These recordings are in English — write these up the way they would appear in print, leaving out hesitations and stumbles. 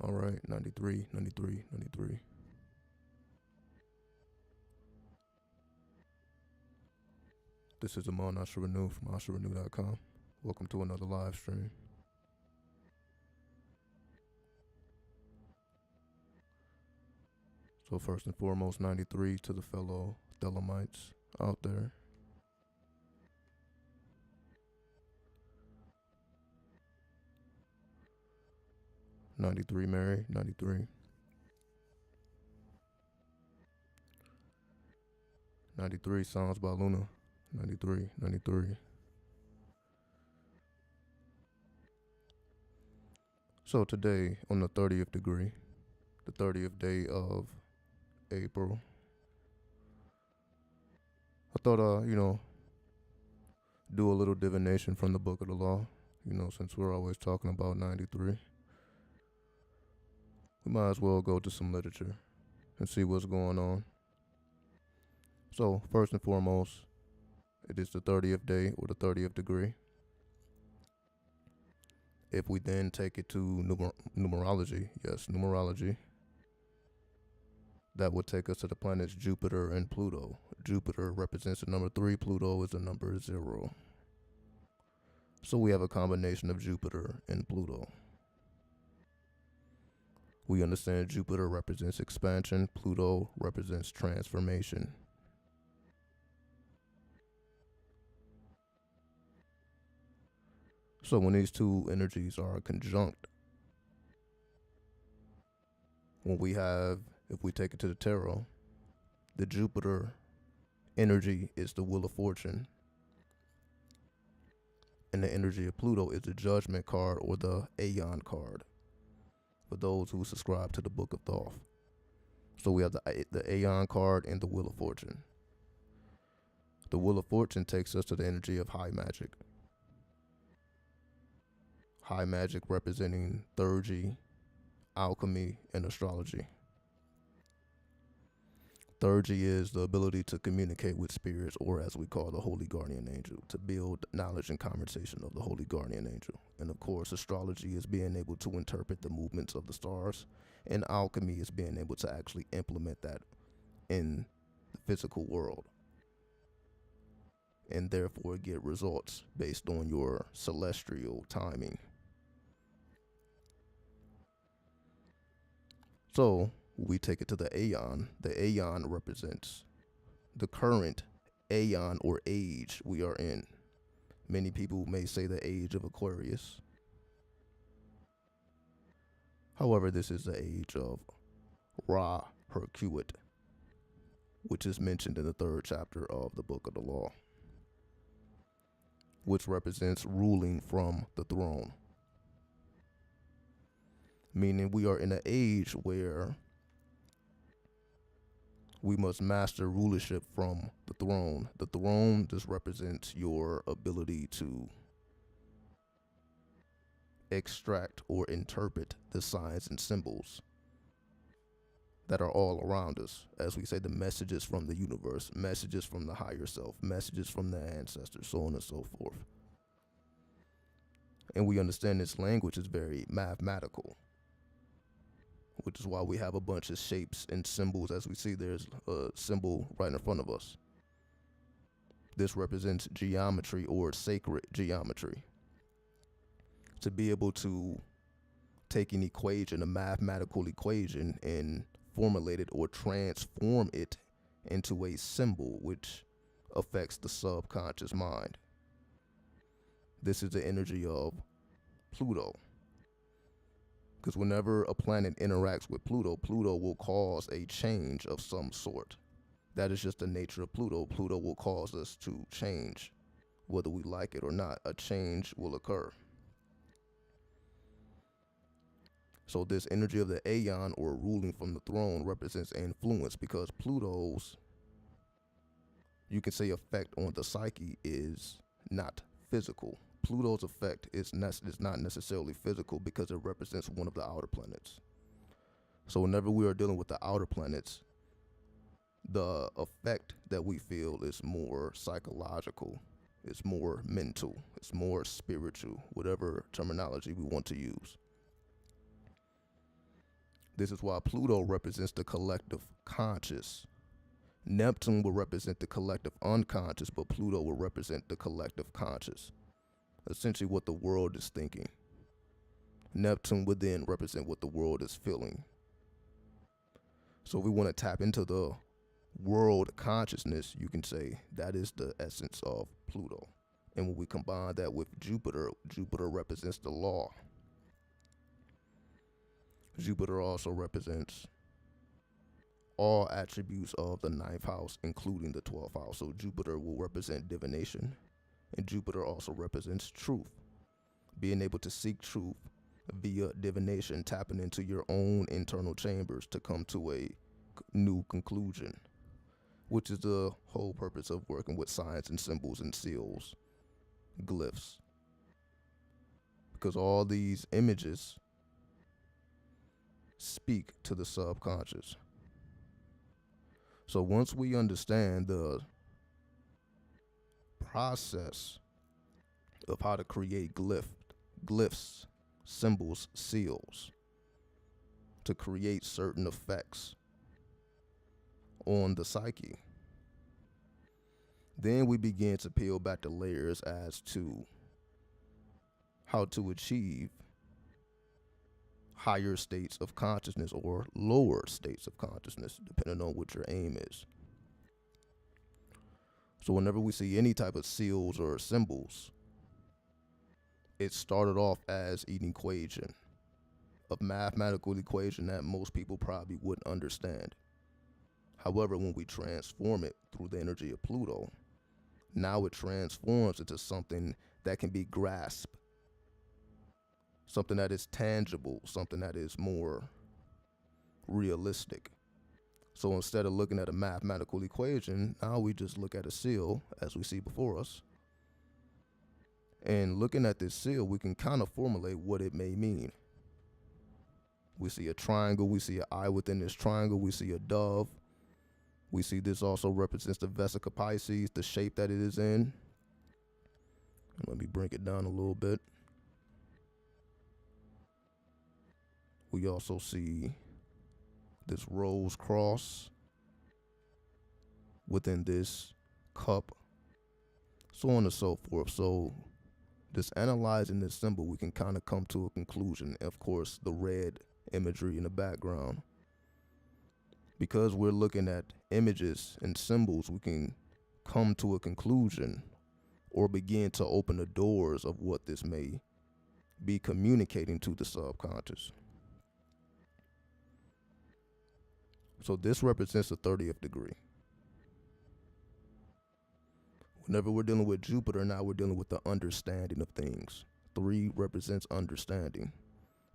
All right, 93, 93, 93. This is Amon Ashrenew from ashrenew.com. Welcome to another live stream. So first and foremost, 93 to the fellow Thelemites out there. '93 Mary, 93. 93 Songs by Luna, 93, 93. So today, on the 30th degree, the 30th day of April, I thought, do a little divination from the Book of the Law. Since we're always talking about 93, we might as well go to some literature and see what's going on. So, first and foremost, it is the 30th day or the 30th degree. If we then take it to numerology, that would take us to the planets Jupiter and Pluto. Jupiter represents the number 3, Pluto is the number 0. So we have a combination of Jupiter and Pluto. We understand Jupiter represents expansion, Pluto represents transformation. So when these two energies are conjunct, if we take it to the tarot, the Jupiter energy is the Wheel of Fortune, and the energy of Pluto is the Judgment card or the Aeon card, for those who subscribe to the Book of Thoth. So we have the Aeon card and the Wheel of Fortune. The Wheel of Fortune takes us to the energy of high magic. High magic representing theurgy, alchemy, and astrology. Theurgy is the ability to communicate with spirits, or as we call the Holy Guardian Angel, to build knowledge and conversation of the Holy Guardian Angel. And of course, astrology is being able to interpret the movements of the stars, and alchemy is being able to actually implement that in the physical world, and therefore get results based on your celestial timing. So we take it to the Aeon. The Aeon represents the current Aeon or age we are in. Many people may say the age of Aquarius. However, this is the age of Ra Hercuit, which is mentioned in the 3rd chapter of the Book of the Law, which represents ruling from the throne. Meaning we are in an age where we must master rulership from the throne. The throne just represents your ability to extract or interpret the signs and symbols that are all around us. As we say, the messages from the universe, messages from the higher self, messages from the ancestors, so on and so forth. And we understand this language is very mathematical, which is why we have a bunch of shapes and symbols. As we see, there's a symbol right in front of us. This represents geometry or sacred geometry. To be able to take an equation, a mathematical equation, and formulate it or transform it into a symbol which affects the subconscious mind. This is the energy of Pluto. Because whenever a planet interacts with Pluto, Pluto will cause a change of some sort. That is just the nature of Pluto. Pluto will cause us to change. Whether we like it or not, a change will occur. So this energy of the Aeon, or ruling from the throne, represents influence, because Pluto's, you can say, effect on the psyche is not physical. Pluto's effect is not necessarily physical, because it represents one of the outer planets. So whenever we are dealing with the outer planets, the effect that we feel is more psychological, it's more mental, it's more spiritual, whatever terminology we want to use. This is why Pluto represents the collective conscious. Neptune will represent the collective unconscious, but Pluto will represent the collective conscious. Essentially what the world is thinking. Neptune would then represent what the world is feeling. So if we want to tap into the world consciousness, you can say that is the essence of Pluto. And when we combine that with Jupiter, Jupiter represents the law. Jupiter also represents all attributes of the ninth house, including the 12th house. So Jupiter will represent divination, and Jupiter also represents truth. Being able to seek truth via divination, tapping into your own internal chambers to come to a new conclusion, which is the whole purpose of working with signs and symbols and seals, glyphs. Because all these images speak to the subconscious. So once we understand the process of how to create glyphs, symbols, seals, to create certain effects on the psyche, then we begin to peel back the layers as to how to achieve higher states of consciousness or lower states of consciousness, depending on what your aim is. So whenever we see any type of seals or symbols, it started off as an equation, a mathematical equation that most people probably wouldn't understand. However, when we transform it through the energy of Pluto, now it transforms into something that can be grasped, something that is tangible, something that is more realistic. So instead of looking at a mathematical equation, now we just look at a seal as we see before us. And looking at this seal, we can kind of formulate what it may mean. We see a triangle, we see an eye within this triangle, we see a dove. We see this also represents the Vesica Pisces, the shape that it is in. Let me bring it down a little bit. We also see this rose cross within this cup, so on and so forth. So just analyzing this symbol, we can kind of come to a conclusion. Of course, the red imagery in the background. Because we're looking at images and symbols, we can come to a conclusion or begin to open the doors of what this may be communicating to the subconscious. So this represents the 30th degree. Whenever we're dealing with Jupiter, now we're dealing with the understanding of things. 3 represents understanding.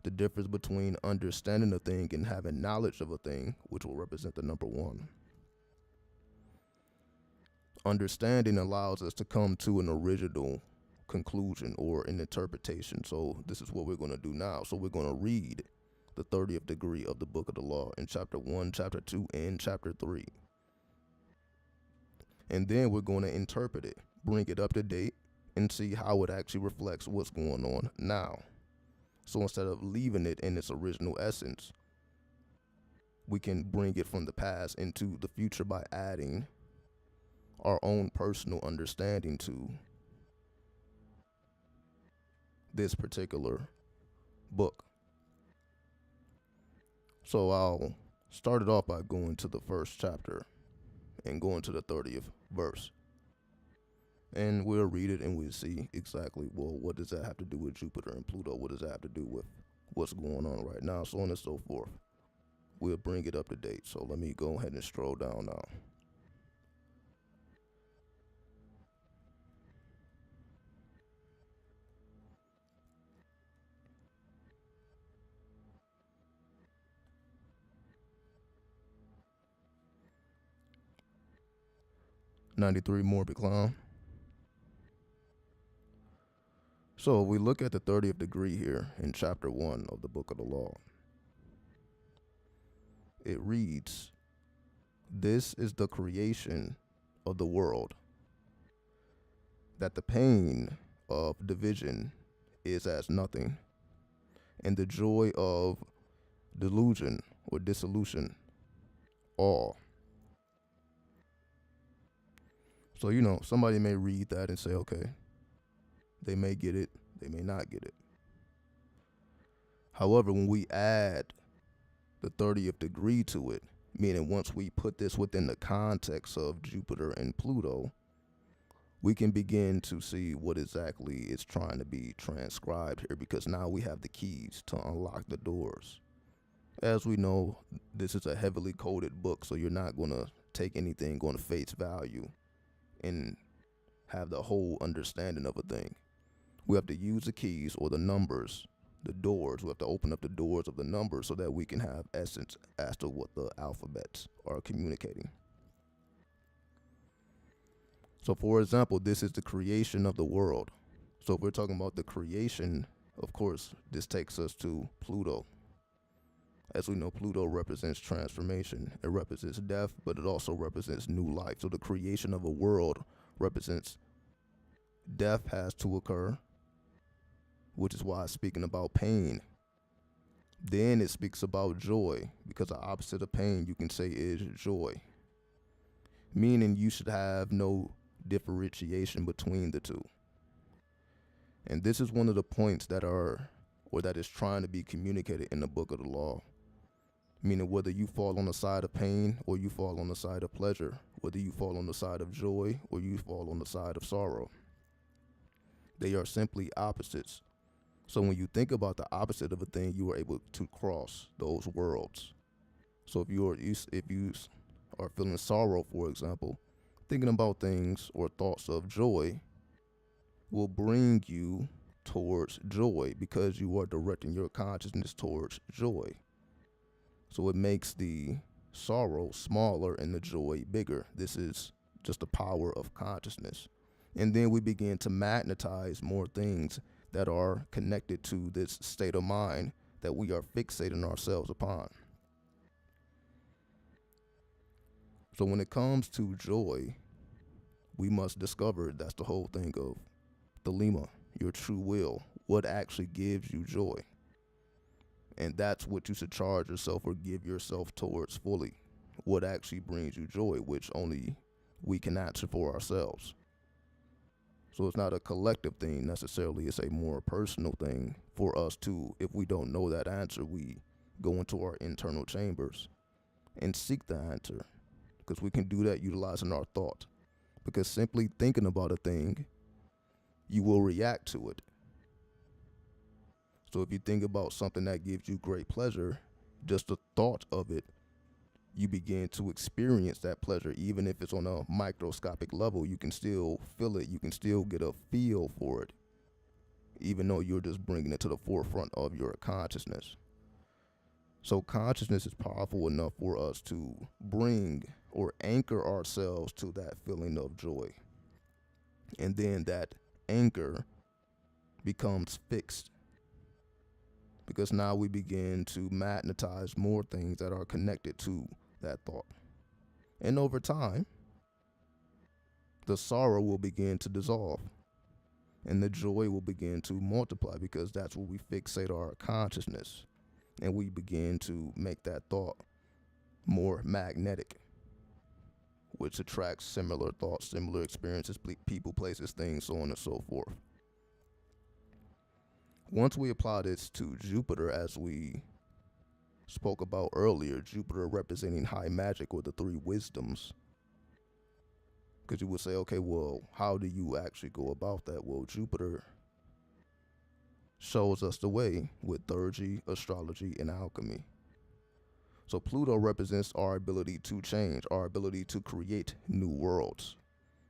The difference between understanding a thing and having knowledge of a thing, which will represent the number 1. Understanding allows us to come to an original conclusion or an interpretation. So this is what we're going to do now. So we're going to read the 30th degree of the Book of the Law in chapter 1, chapter 2, and chapter 3. And then we're going to interpret it, bring it up to date, and see how it actually reflects what's going on now. So instead of leaving it in its original essence, we can bring it from the past into the future by adding our own personal understanding to this particular book. So I'll start it off by going to the first chapter and going to the 30th verse. And we'll read it and we'll see exactly, well, what does that have to do with Jupiter and Pluto? What does that have to do with what's going on right now? So on and so forth. We'll bring it up to date. So let me go ahead and stroll down now. '93 Morbid Clown. So we look at the 30th degree here in chapter 1 of the Book of the Law. It reads, "This is the creation of the world, that the pain of division is as nothing, and the joy of delusion or dissolution, awe. So, somebody may read that and say, okay, they may get it, they may not get it. However, when we add the 30th degree to it, meaning once we put this within the context of Jupiter and Pluto, we can begin to see what exactly is trying to be transcribed here, because now we have the keys to unlock the doors. As we know, this is a heavily coded book, so you're not going to take anything on face value and have the whole understanding of a thing. We have to use the keys or the numbers, the doors. We have to open up the doors of the numbers so that we can have essence as to what the alphabets are communicating. So, for example, this is the creation of the world. So if we're talking about the creation, of course, this takes us to Pluto. As we know, Pluto represents transformation. It represents death, but it also represents new life. So the creation of a world represents death has to occur, which is why it's speaking about pain. Then it speaks about joy, because the opposite of pain, you can say, is joy. Meaning you should have no differentiation between the two. And this is one of the points that is trying to be communicated in the book of the law. Meaning whether you fall on the side of pain or you fall on the side of pleasure, whether you fall on the side of joy or you fall on the side of sorrow, they are simply opposites. So when you think about the opposite of a thing, you are able to cross those worlds. So if you are feeling sorrow, for example, thinking about things or thoughts of joy will bring you towards joy, because you are directing your consciousness towards joy. So it makes the sorrow smaller and the joy bigger. This is just the power of consciousness. And then we begin to magnetize more things that are connected to this state of mind that we are fixating ourselves upon. So when it comes to joy, we must discover that's the whole thing of Thelema, your true will, what actually gives you joy. And that's what you should charge yourself or give yourself towards fully. What actually brings you joy, which only we can answer for ourselves. So it's not a collective thing necessarily, it's a more personal thing for us to, if we don't know that answer, we go into our internal chambers and seek the answer. Because we can do that utilizing our thought. Because simply thinking about a thing, you will react to it. So if you think about something that gives you great pleasure, just the thought of it, you begin to experience that pleasure. Even if it's on a microscopic level, you can still feel it. You can still get a feel for it, even though you're just bringing it to the forefront of your consciousness. So consciousness is powerful enough for us to bring or anchor ourselves to that feeling of joy. And then that anchor becomes fixed, because now we begin to magnetize more things that are connected to that thought. And over time, the sorrow will begin to dissolve and the joy will begin to multiply, because that's where we fixate our consciousness and we begin to make that thought more magnetic, which attracts similar thoughts, similar experiences, people, places, things, so on and so forth. Once we apply this to Jupiter, as we spoke about earlier, Jupiter representing high magic or the three wisdoms, because you would say, okay, well, how do you actually go about that? Well, Jupiter shows us the way with theurgy, astrology, and alchemy. So Pluto represents our ability to change, our ability to create new worlds.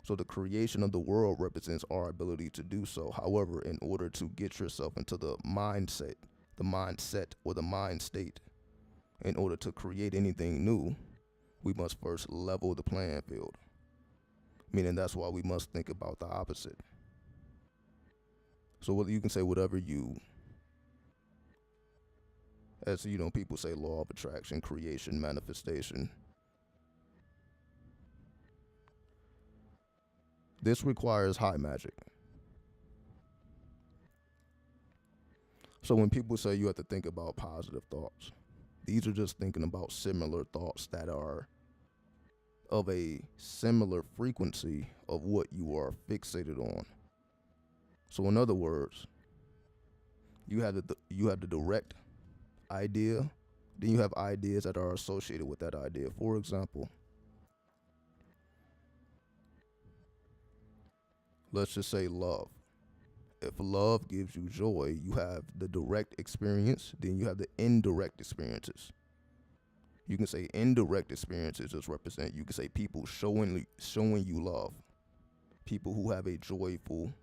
So the creation of the world represents our ability to do so. However, in order to get yourself into the mindset or the mind state, in order to create anything new, we must first level the playing field. Meaning that's why we must think about the opposite. So you can say whatever as you know, people say law of attraction, creation, manifestation. This requires high magic. So when people say you have to think about positive thoughts, These are just thinking about similar thoughts that are of a similar frequency of what you are fixated on. So in other words, you have the direct idea, then you have ideas that are associated with that idea. For example, let's just say love. If love gives you joy, you have the direct experience, then you have the indirect experiences. You can say indirect experiences just represent, you can say people showing you love. People who have a joyful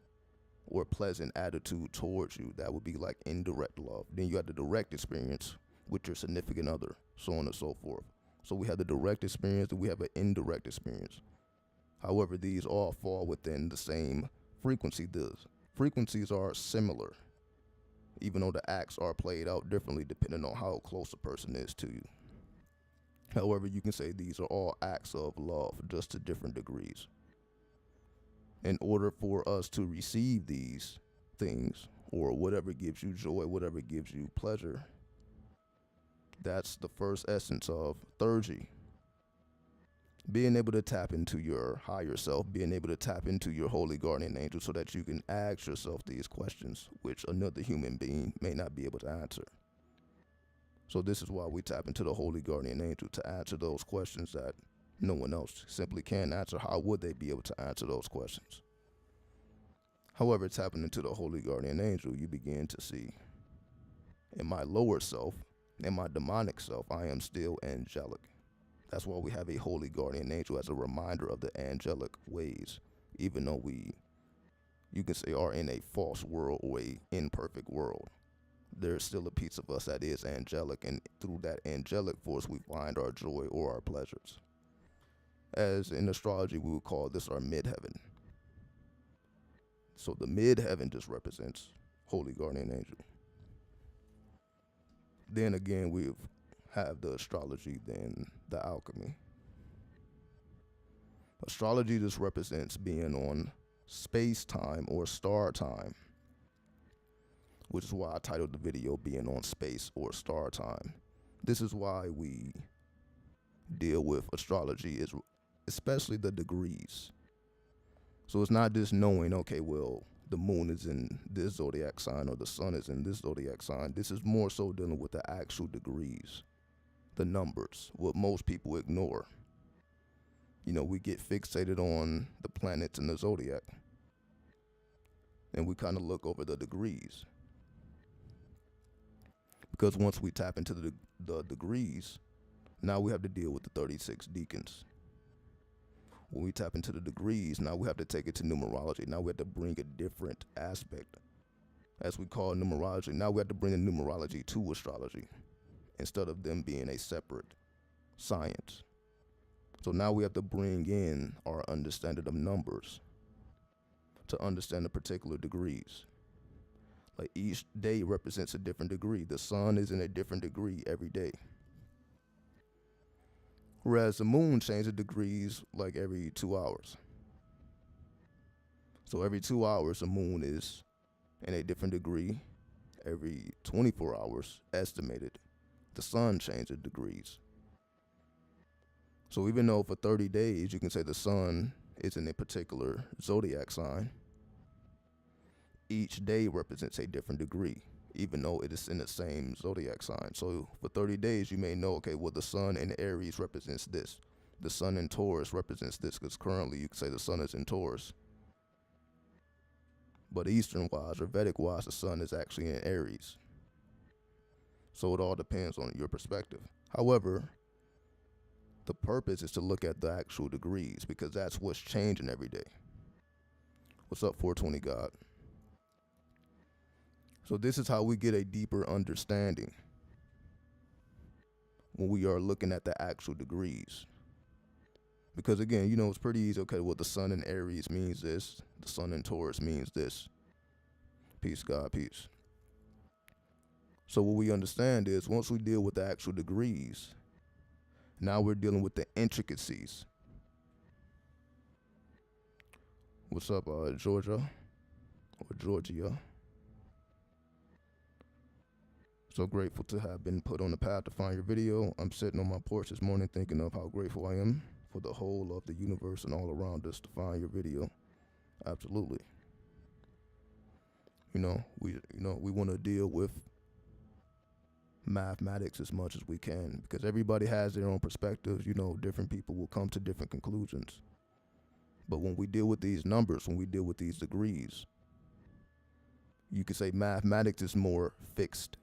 or pleasant attitude towards you. That would be like indirect love. Then you have the direct experience with your significant other, so on and so forth. So we have the direct experience and we have an indirect experience. However, these all fall within the same frequency. The frequencies are similar, even though the acts are played out differently depending on how close a person is to you. However, you can say these are all acts of love, just to different degrees. In order for us to receive these things, or whatever gives you joy, whatever gives you pleasure, that's the first essence of Thurgy. Being able to tap into your higher self, being able to tap into your holy guardian angel so that you can ask yourself these questions, which another human being may not be able to answer. So this is why we tap into the holy guardian angel, to answer those questions that no one else simply can answer. How would they be able to answer those questions? However, tapping into the holy guardian angel, you begin to see, in my lower self, in my demonic self, I am still angelic. That's why we have a holy guardian angel as a reminder of the angelic ways, even though we, you can say, are in a false world or a imperfect world. There's still a piece of us that is angelic, and through that angelic force, we find our joy or our pleasures. As in astrology, we would call this our midheaven. So the midheaven just represents holy guardian angel. Then again, we have the astrology, then the alchemy. Astrology just represents being on space-time or star time, which is why I titled the video Being on Space or Star Time. This is why we deal with astrology, is especially the degrees. So it's not just knowing, okay, well, the moon is in this zodiac sign or the sun is in this zodiac sign. This is more so dealing with the actual degrees, the numbers, what most people ignore. You know, we get fixated on the planets and the zodiac, and we kind of look over the degrees. Because once we tap into the degrees, now we have to deal with the 36 deacons. When we tap into the degrees, now we have to take it to numerology. Now we have to bring a different aspect, as we call numerology. Now we have to bring the numerology to astrology, instead of them being a separate science. So now we have to bring in our understanding of numbers to understand the particular degrees. Like each day represents a different degree. The sun is in a different degree every day. Whereas the moon changes degrees like every 2 hours. So every 2 hours, the moon is in a different degree. Every 24 hours, estimated, the sun changes degrees. So even though for 30 days, you can say the sun is in a particular zodiac sign, each day represents a different degree, even though it is in the same zodiac sign. So for 30 days, you may know, okay, well, the sun in Aries represents this. The sun in Taurus represents this, because currently you can say the sun is in Taurus. But Eastern-wise or Vedic-wise, the sun is actually in Aries. So it all depends on your perspective. However, the purpose is to look at the actual degrees, because that's what's changing every day. What's up, 420 God? So this is how we get a deeper understanding when we are looking at the actual degrees. Because again, you know, it's pretty easy. Okay, well, the sun in Aries means this. The sun in Taurus means this. Peace, God, peace. So what we understand is once we deal with the actual degrees, now we're dealing with the intricacies. What's up, Georgia or Georgia? So grateful to have been put on the path to find your video. I'm sitting on my porch this morning thinking of how grateful I am for the whole of the universe and all around us to find your video. Absolutely. We want to deal with mathematics as much as we can because everybody has their own perspectives. Different people will come to different conclusions. But when we deal with these numbers, when we deal with these degrees, you could say mathematics is more fixed.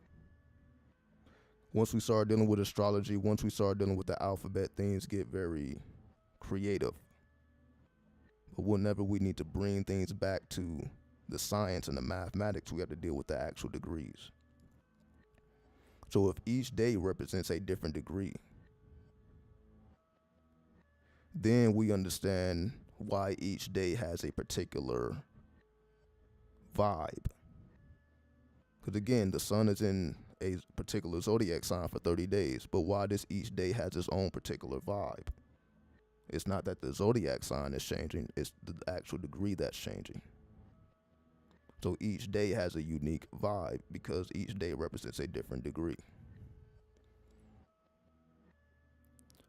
Once we start dealing with astrology, once we start dealing with the alphabet, things get very creative. But whenever we need to bring things back to the science and the mathematics, we have to deal with the actual degrees. So if each day represents a different degree, then we understand why each day has a particular vibe. Because again, the sun is in a particular zodiac sign for 30 days, but why does each day has its own particular vibe? It's not that the zodiac sign is changing, it's the actual degree that's changing. So each day has a unique vibe because each day represents a different degree.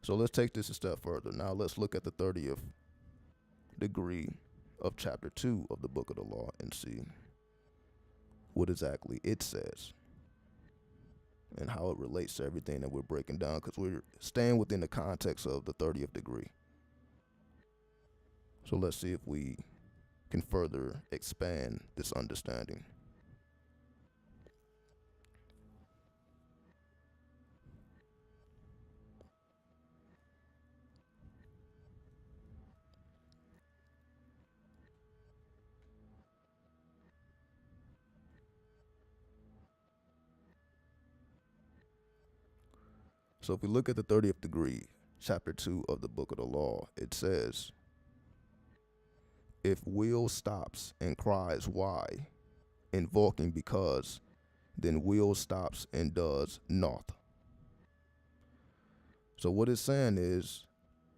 So let's take this a step further. Now let's look at the 30th degree of chapter 2 of the book of the law and see what exactly it says and how it relates to everything that we're breaking down, because we're staying within the context of the 30th degree. So let's see if we can further expand this understanding. So if we look at the 30th degree, chapter 2 of the book of the law, it says, if will stops and cries why, invoking because, then will stops and does naught. So what it's saying is,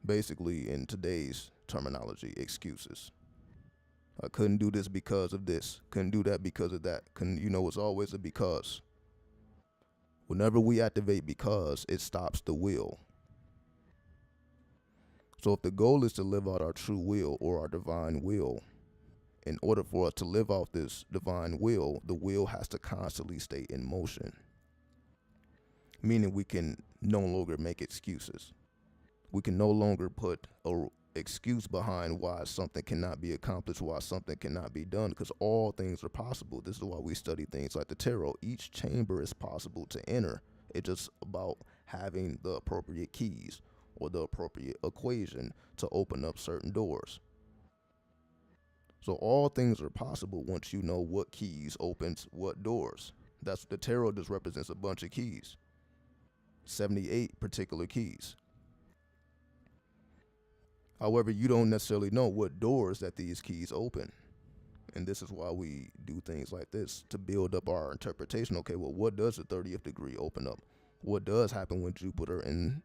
basically in today's terminology, excuses. I couldn't do this because of this, couldn't do that because of that. It's always a because. Whenever we activate because, it stops the will. So if the goal is to live out our true will or our divine will, in order for us to live out this divine will, the will has to constantly stay in motion. Meaning we can no longer make excuses. We can no longer put an excuse behind why something cannot be accomplished, why something cannot be done, because all things are possible. This is why we study things like the tarot. Each chamber is possible to enter. It's just about having the appropriate keys or the appropriate equation to open up certain doors. So all things are possible once you know what keys opens what doors. That's the tarot just represents a bunch of keys. 78 particular keys. However, you don't necessarily know what doors that these keys open. And this is why we do things like this, to build up our interpretation. Okay, well, what does the 30th degree open up? What does happen when Jupiter and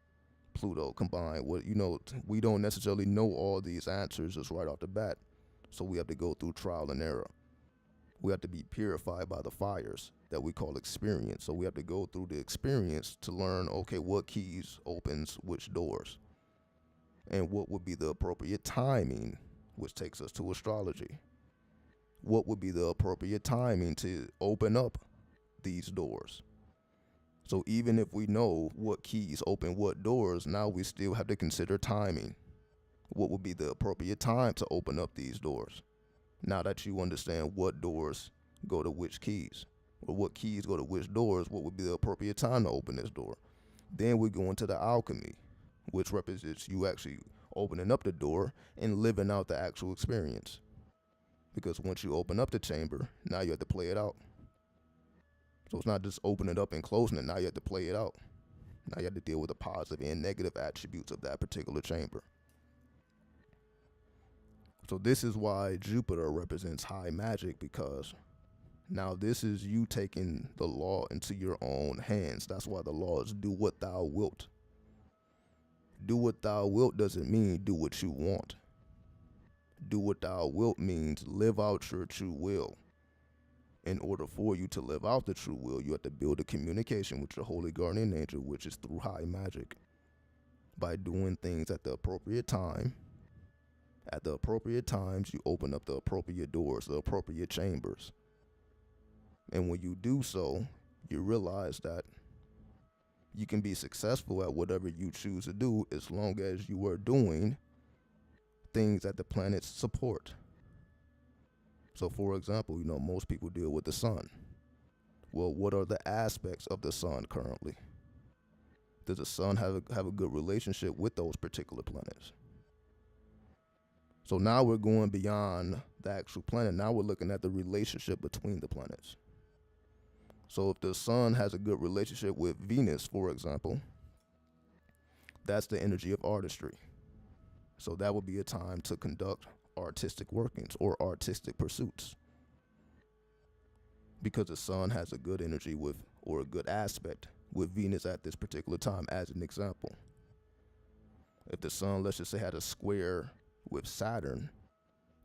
Pluto combine? We don't necessarily know all these answers just right off the bat. So we have to go through trial and error. We have to be purified by the fires that we call experience. So we have to go through the experience to learn, okay, what keys opens which doors, and what would be the appropriate timing, which takes us to astrology. What would be the appropriate timing to open up these doors? So even if we know what keys open what doors, now we still have to consider timing. What would be the appropriate time to open up these doors? Now that you understand what doors go to which keys, or what keys go to which doors, what would be the appropriate time to open this door? Then we go into the alchemy, which represents you actually opening up the door and living out the actual experience. Because once you open up the chamber, now you have to play it out. So it's not just opening it up and closing it, now you have to play it out. Now you have to deal with the positive and negative attributes of that particular chamber. So this is why Jupiter represents high magic, because now this is you taking the law into your own hands. That's why the law is do what thou wilt. Do what thou wilt doesn't mean do what you want. Do what thou wilt means live out your true will in order for you to live out the true will, you have to build a communication with your holy guardian angel, which is through high magic, by doing things at the appropriate time. At the appropriate times, you open up the appropriate doors, the appropriate chambers. And when you do so, you realize that you can be successful at whatever you choose to do as long as you are doing things that the planets support. So for example, most people deal with the sun. Well, what are the aspects of the sun currently? Does the sun have a good relationship with those particular planets? So now we're going beyond the actual planet. Now we're looking at the relationship between the planets. So if the sun has a good relationship with Venus, for example, that's the energy of artistry. So that would be a time to conduct artistic workings or artistic pursuits, because the sun has a good energy with, or a good aspect with Venus at this particular time, as an example. If the sun, let's just say, had a square with Saturn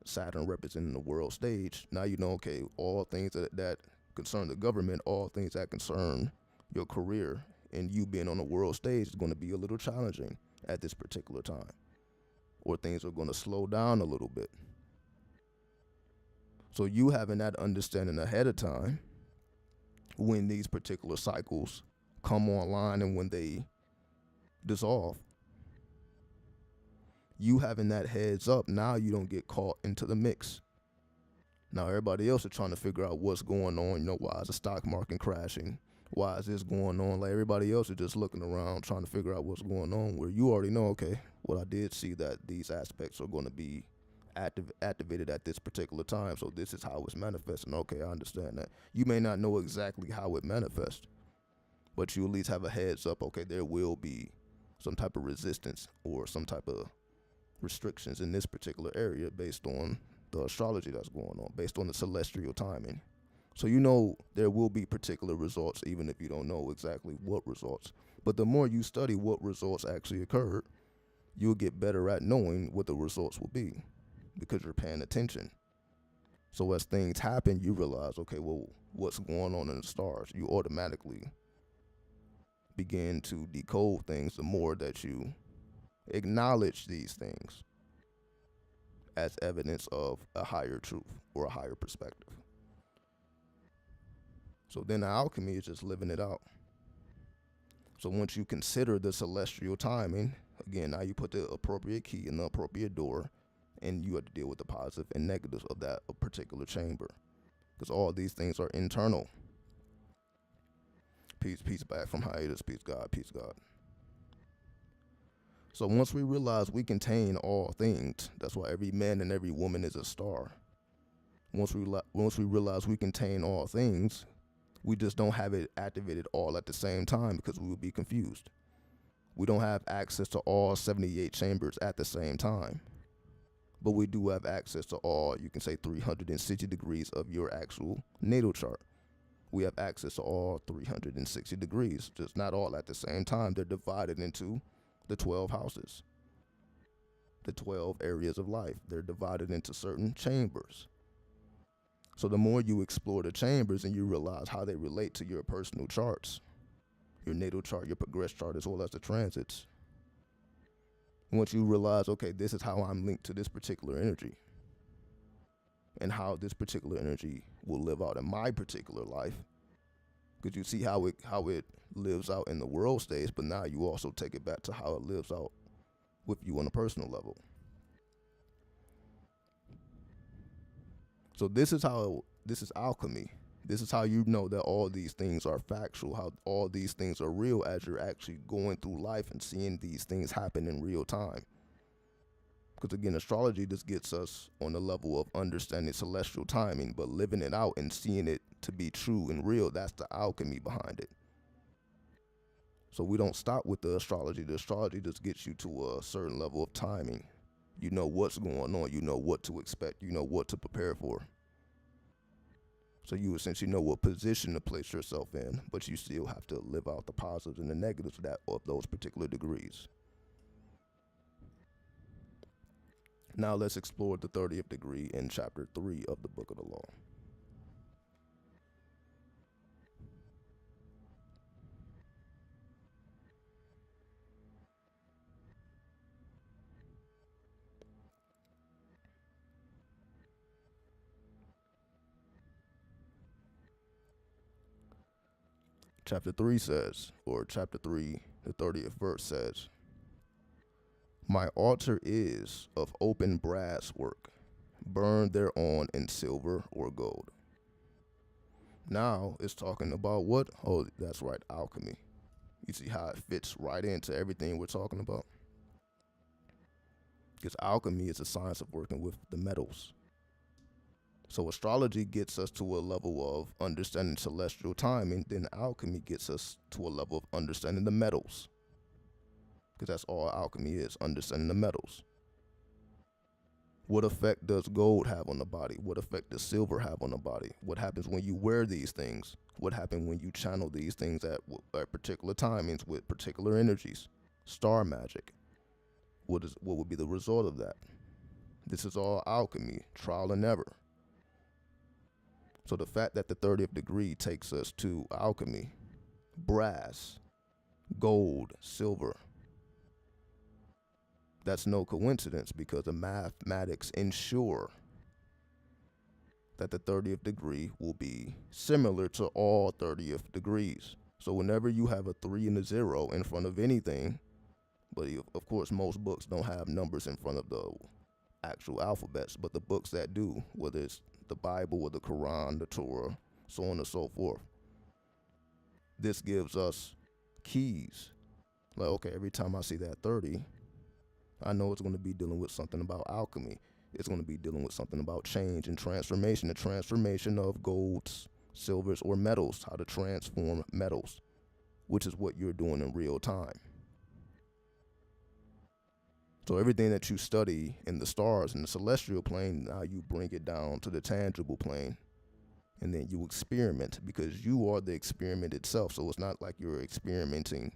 representing the world stage, now okay, all things that concern the government, all things that concern your career and you being on the world stage is going to be a little challenging at this particular time, or things are going to slow down a little bit. So you having that understanding ahead of time when these particular cycles come online and when they dissolve, you having that heads up, now you don't get caught into the mix. Now everybody else is trying to figure out what's going on. Why is the stock market crashing? Why is this going on? Like everybody else is just looking around trying to figure out what's going on, where you already know, okay, well, I did see that these aspects are going to be activated at this particular time, so this is how it's manifesting. Okay, I understand that. You may not know exactly how it manifests, but you at least have a heads up. Okay, there will be some type of resistance or some type of restrictions in this particular area based on the astrology that's going on, based on the celestial timing. So there will be particular results, even if you don't know exactly what results. But the more you study what results actually occurred, you'll get better at knowing what the results will be, because you're paying attention. So as things happen, you realize, okay, well, what's going on in the stars? You automatically begin to decode things the more that you acknowledge these things as evidence of a higher truth or a higher perspective. So then the alchemy is just living it out. So once you consider the celestial timing, again, now you put the appropriate key in the appropriate door, and you have to deal with the positive and negatives of that particular chamber, because all these things are internal. Peace back from hiatus. Peace God. Peace God. So once we realize we contain all things, that's why every man and every woman is a star. Once we realize we contain all things, we just don't have it activated all at the same time, because we would be confused. We don't have access to all 78 chambers at the same time, but we do have access to all, you can say, 360 degrees of your actual natal chart. We have access to all 360 degrees, just not all at the same time. They're divided into the 12 houses, the 12 areas of life. They're divided into certain chambers. So the more you explore the chambers and you realize how they relate to your personal charts, your natal chart, your progress chart, as well as the transits, once you realize, okay, this is how I'm linked to this particular energy and how this particular energy will live out in my particular life, because you see how it lives out in the world stage, but now you also take it back to how it lives out with you on a personal level. So this is alchemy. This is how you know that all these things are factual, how all these things are real, as you're actually going through life and seeing these things happen in real time. Because again, astrology just gets us on the level of understanding celestial timing, but living it out and seeing it to be true and real, that's the alchemy behind it. So we don't stop with the astrology. The astrology just gets you to a certain level of timing. You know what's going on. You know what to expect. You know what to prepare for. So you essentially know what position to place yourself in, but you still have to live out the positives and the negatives of those particular degrees. Now let's explore the 30th degree in chapter 3 of the Book of the Law. chapter 3 says, or chapter 3, the 30th verse says, "My altar is of open brass work, burned thereon in silver or gold." Now it's talking about what? Oh, that's right, alchemy. You see how it fits right into everything we're talking about? Because alchemy is a science of working with the metals. So astrology gets us to a level of understanding celestial timing, then alchemy gets us to a level of understanding the metals. Because that's all alchemy is, understanding the metals. What effect does gold have on the body? What effect does silver have on the body? What happens when you wear these things? What happens when you channel these things at particular timings with particular energies? Star magic. What would be the result of that? This is all alchemy, trial and error. So the fact that the 30th degree takes us to alchemy, brass, gold, silver, that's no coincidence, because the mathematics ensure that the 30th degree will be similar to all 30th degrees. So whenever you have a 3 and a 0 in front of anything, but of course most books don't have numbers in front of the actual alphabets, but the books that do, whether it's the Bible or the Quran, the Torah, so on and so forth, this gives us keys. Like, okay, every time I see that 30, I know it's going to be dealing with something about alchemy. It's going to be dealing with something about change and transformation, the transformation of golds, silvers, or metals, how to transform metals, which is what you're doing in real time. So everything that you study in the stars in the celestial plane, now you bring it down to the tangible plane, and then you experiment, because you are the experiment itself. So it's not like you're experimenting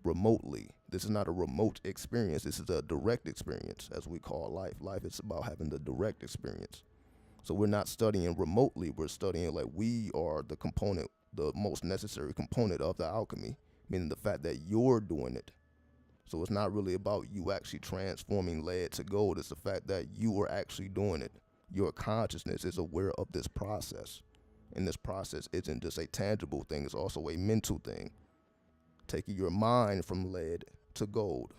remotely. This is not a remote experience. This is a direct experience, as we call life. Life is about having the direct experience. So we're not studying remotely. We're studying like we are the component, the most necessary component of the alchemy, meaning the fact that you're doing it. So it's not really about you actually transforming lead to gold. It's the fact that you are actually doing it. Your consciousness is aware of this process. And this process isn't just a tangible thing. It's also a mental thing. Taking your mind from lead to gold.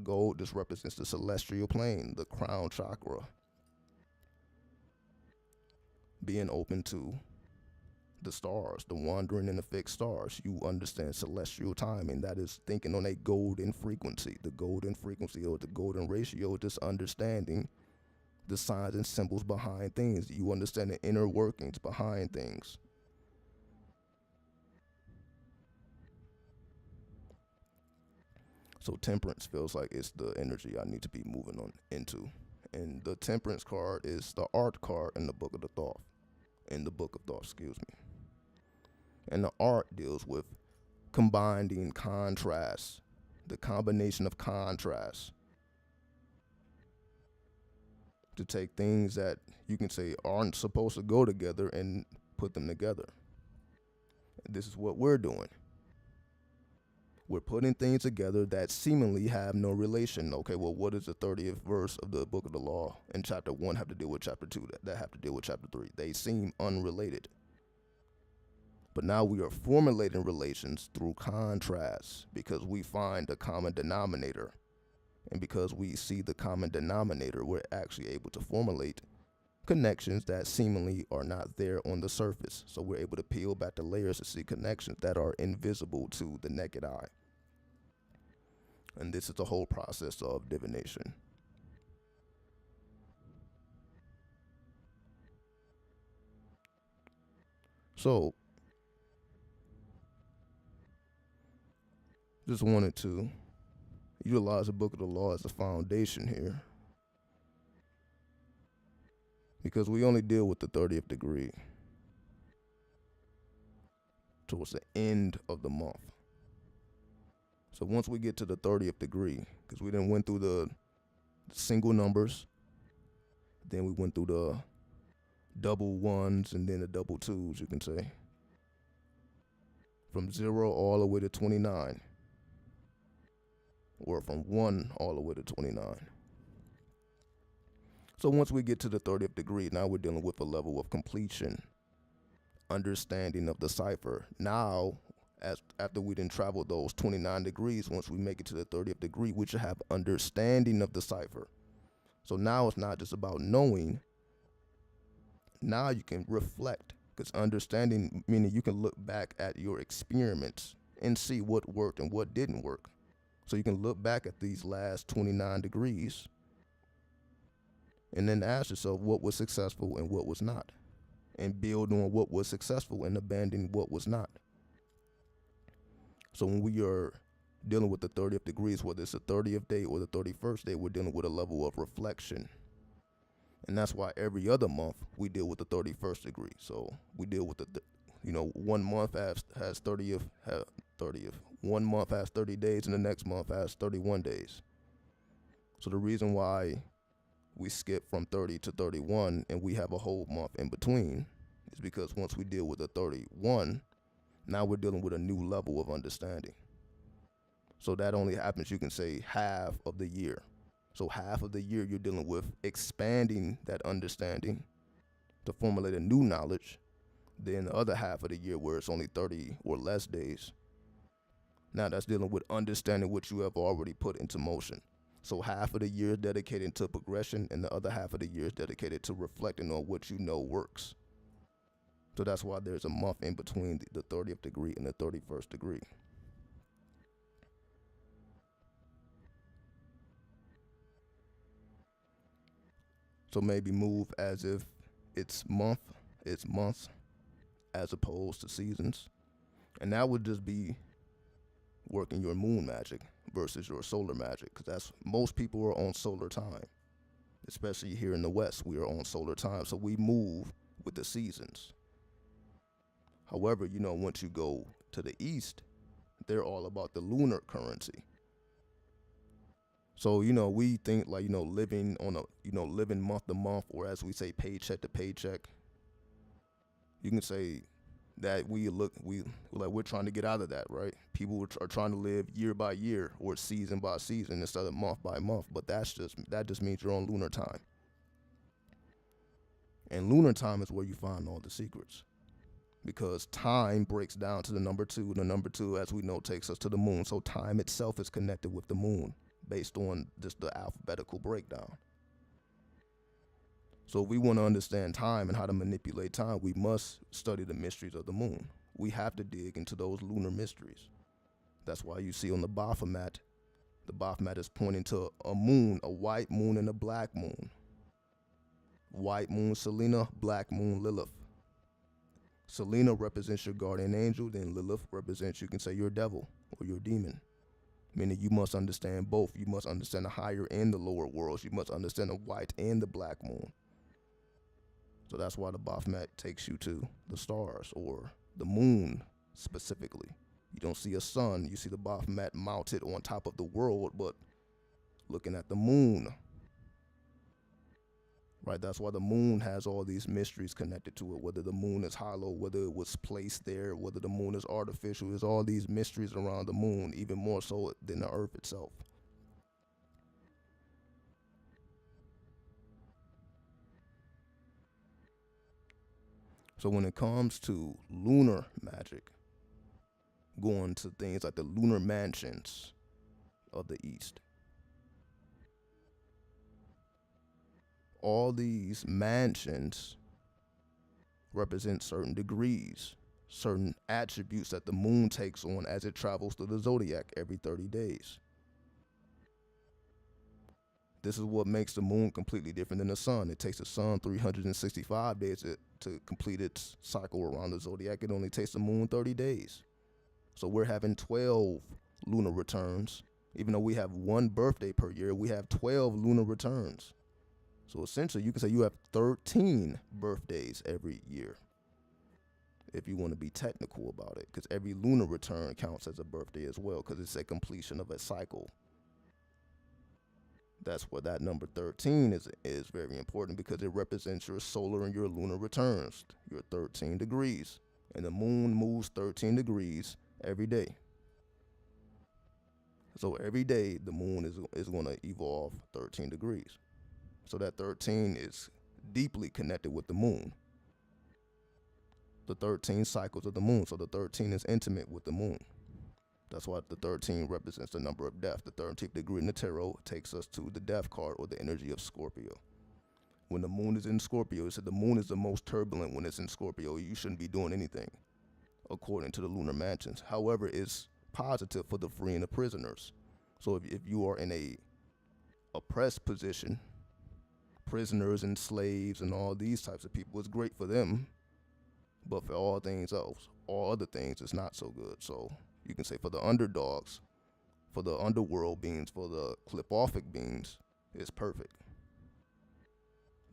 Gold just represents the celestial plane, the crown chakra. Being open to the stars, the wandering in the fixed stars. You understand celestial timing. That is thinking on a golden frequency. The golden frequency, or the golden ratio, is just understanding the signs and symbols behind things. You understand the inner workings behind things. So temperance feels like it's the energy I need to be moving on into. And the temperance card is the art card in the book of the thought. In the book of thought, excuse me. And the art deals with combining contrasts, the combination of contrasts, to take things that you can say aren't supposed to go together and put them together. This is what we're doing. We're putting things together that seemingly have no relation. Okay, well, what does the 30th verse of the book of the law in chapter 1 have to deal with chapter 2 that have to deal with chapter 3? They seem unrelated. But now we are formulating relations through contrast, because we find a common denominator. And because we see the common denominator, we're actually able to formulate connections that seemingly are not there on the surface. So we're able to peel back the layers to see connections that are invisible to the naked eye. And this is the whole process of divination. So, just wanted to utilize the book of the law as a foundation here, because we only deal with the 30th degree towards the end of the month. So once we get to the 30th degree, because we then went through the single numbers, then we went through the double ones, and then the double twos, you can say, from 0 all the way to 29, or from 1 all the way to 29. So once we get to the 30th degree, now we're dealing with a level of completion understanding of the cipher. Now, as after we didn't travel those 29 degrees, once we make it to the 30th degree, we should have understanding of the cipher. So now it's not just about knowing. Now you can reflect, because understanding, meaning you can look back at your experiments and see what worked and what didn't work. So you can look back at these last 29 degrees and then ask yourself what was successful and what was not, and build on what was successful and abandon what was not. So when we are dealing with the 30th degrees, whether it's the 30th day or the 31st day, we're dealing with a level of reflection. And that's why every other month we deal with the 31st degree. So we deal with the 1 month has 30th. 1 month has 30 days and the next month has 31 days. So the reason why we skip from 30 to 31 and we have a whole month in between is because once we deal with the 31, now we're dealing with a new level of understanding. So that only happens, you can say, half of the year. So half of the year you're dealing with expanding that understanding to formulate a new knowledge. Then the other half of the year, where it's only 30 or less days, now that's dealing with understanding what you have already put into motion. So half of the year is dedicated to progression, and the other half of the year is dedicated to reflecting on what you know works. So that's why there's a month in between the 30th degree and the 31st degree. So maybe move as if it's months, as opposed to seasons. And that would just be working your moon magic versus your solar magic, because that's, most people are on solar time. Especially here in the West, we are on solar time, so we move with the seasons. However, once you go to the East, they're all about the lunar currency. So, we think like, living on living month to month, or as we say, paycheck to paycheck. You can say that we're trying to get out of that, right? People are trying to live year by year or season by season instead of month by month, but that just means you're on lunar time. And lunar time is where you find all the secrets, because time breaks down to the number 2. The number 2, as we know, takes us to the moon. So time itself is connected with the moon based on just the alphabetical breakdown. So if we want to understand time and how to manipulate time, we must study the mysteries of the moon. We have to dig into those lunar mysteries. That's why you see on the Baphomet is pointing to a moon, a white moon and a black moon. White moon Selena, black moon Lilith. Selena represents your guardian angel, then Lilith represents, you can say, your devil or your demon. Meaning you must understand both. You must understand the higher and the lower worlds. You must understand the white and the black moon. So that's why the Baphomet takes you to the stars, or the moon specifically. You don't see a sun, you see the Baphomet mounted on top of the world, but looking at the moon. Right, that's why the moon has all these mysteries connected to it, whether the moon is hollow, whether it was placed there, whether the moon is artificial. There's all these mysteries around the moon, even more so than the earth itself. So when it comes to lunar magic, going to things like the lunar mansions of the East, all these mansions represent certain degrees, certain attributes that the moon takes on as it travels through the zodiac every 30 days. This is what makes the moon completely different than the sun. It takes the sun 365 days to complete its cycle around the zodiac. It only takes the moon 30 days. So we're having 12 lunar returns. Even though we have one birthday per year, we have 12 lunar returns. So essentially, you can say you have 13 birthdays every year, if you want to be technical about it, because every lunar return counts as a birthday as well, because it's a completion of a cycle. That's where that number 13 is very important, because it represents your solar and your lunar returns, your 13 degrees. And the moon moves 13 degrees every day. So every day, the moon is going to evolve 13 degrees. So that 13 is deeply connected with the moon. the 13 cycles of the moon. So the 13 is intimate with the moon. That's why the 13 represents the number of death. The 13th degree in the tarot takes us to the death card, or the energy of Scorpio. When the moon is in Scorpio, it said the moon is the most turbulent when it's in Scorpio. You shouldn't be doing anything, according to the lunar mansions. However, it's positive for the freeing of prisoners. So if you are in a oppressed position, prisoners and slaves and all these types of people, it's great for them. But for all things else, all other things, it's not so good. So you can say for the underdogs, for the underworld beings, for the clipoffic beings, it's perfect.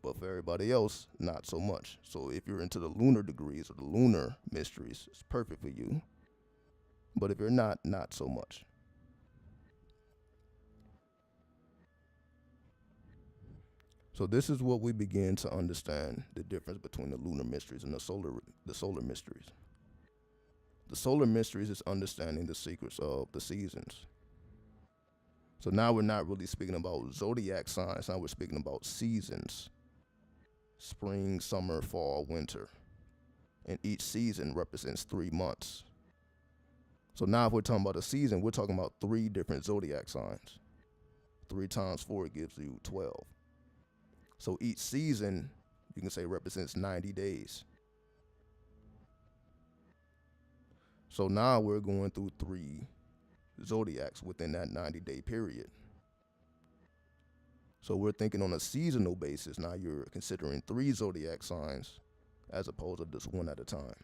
But for everybody else, not so much. So if you're into the lunar degrees or the lunar mysteries, it's perfect for you. But if you're not so much. So this is what we begin to understand the difference between the lunar mysteries and the solar mysteries. The solar mysteries is understanding the secrets of the seasons. So now we're not really speaking about zodiac signs. Now we're speaking about seasons. Spring, summer, fall, winter. And each season represents 3 months. So now if we're talking about a season, we're talking about 3 different zodiac signs. 3 times 4 gives you 12. So each season, you can say, represents 90 days. So now we're going through 3 zodiacs within that 90-day period. So we're thinking on a seasonal basis. Now you're considering 3 zodiac signs as opposed to just 1 at a time.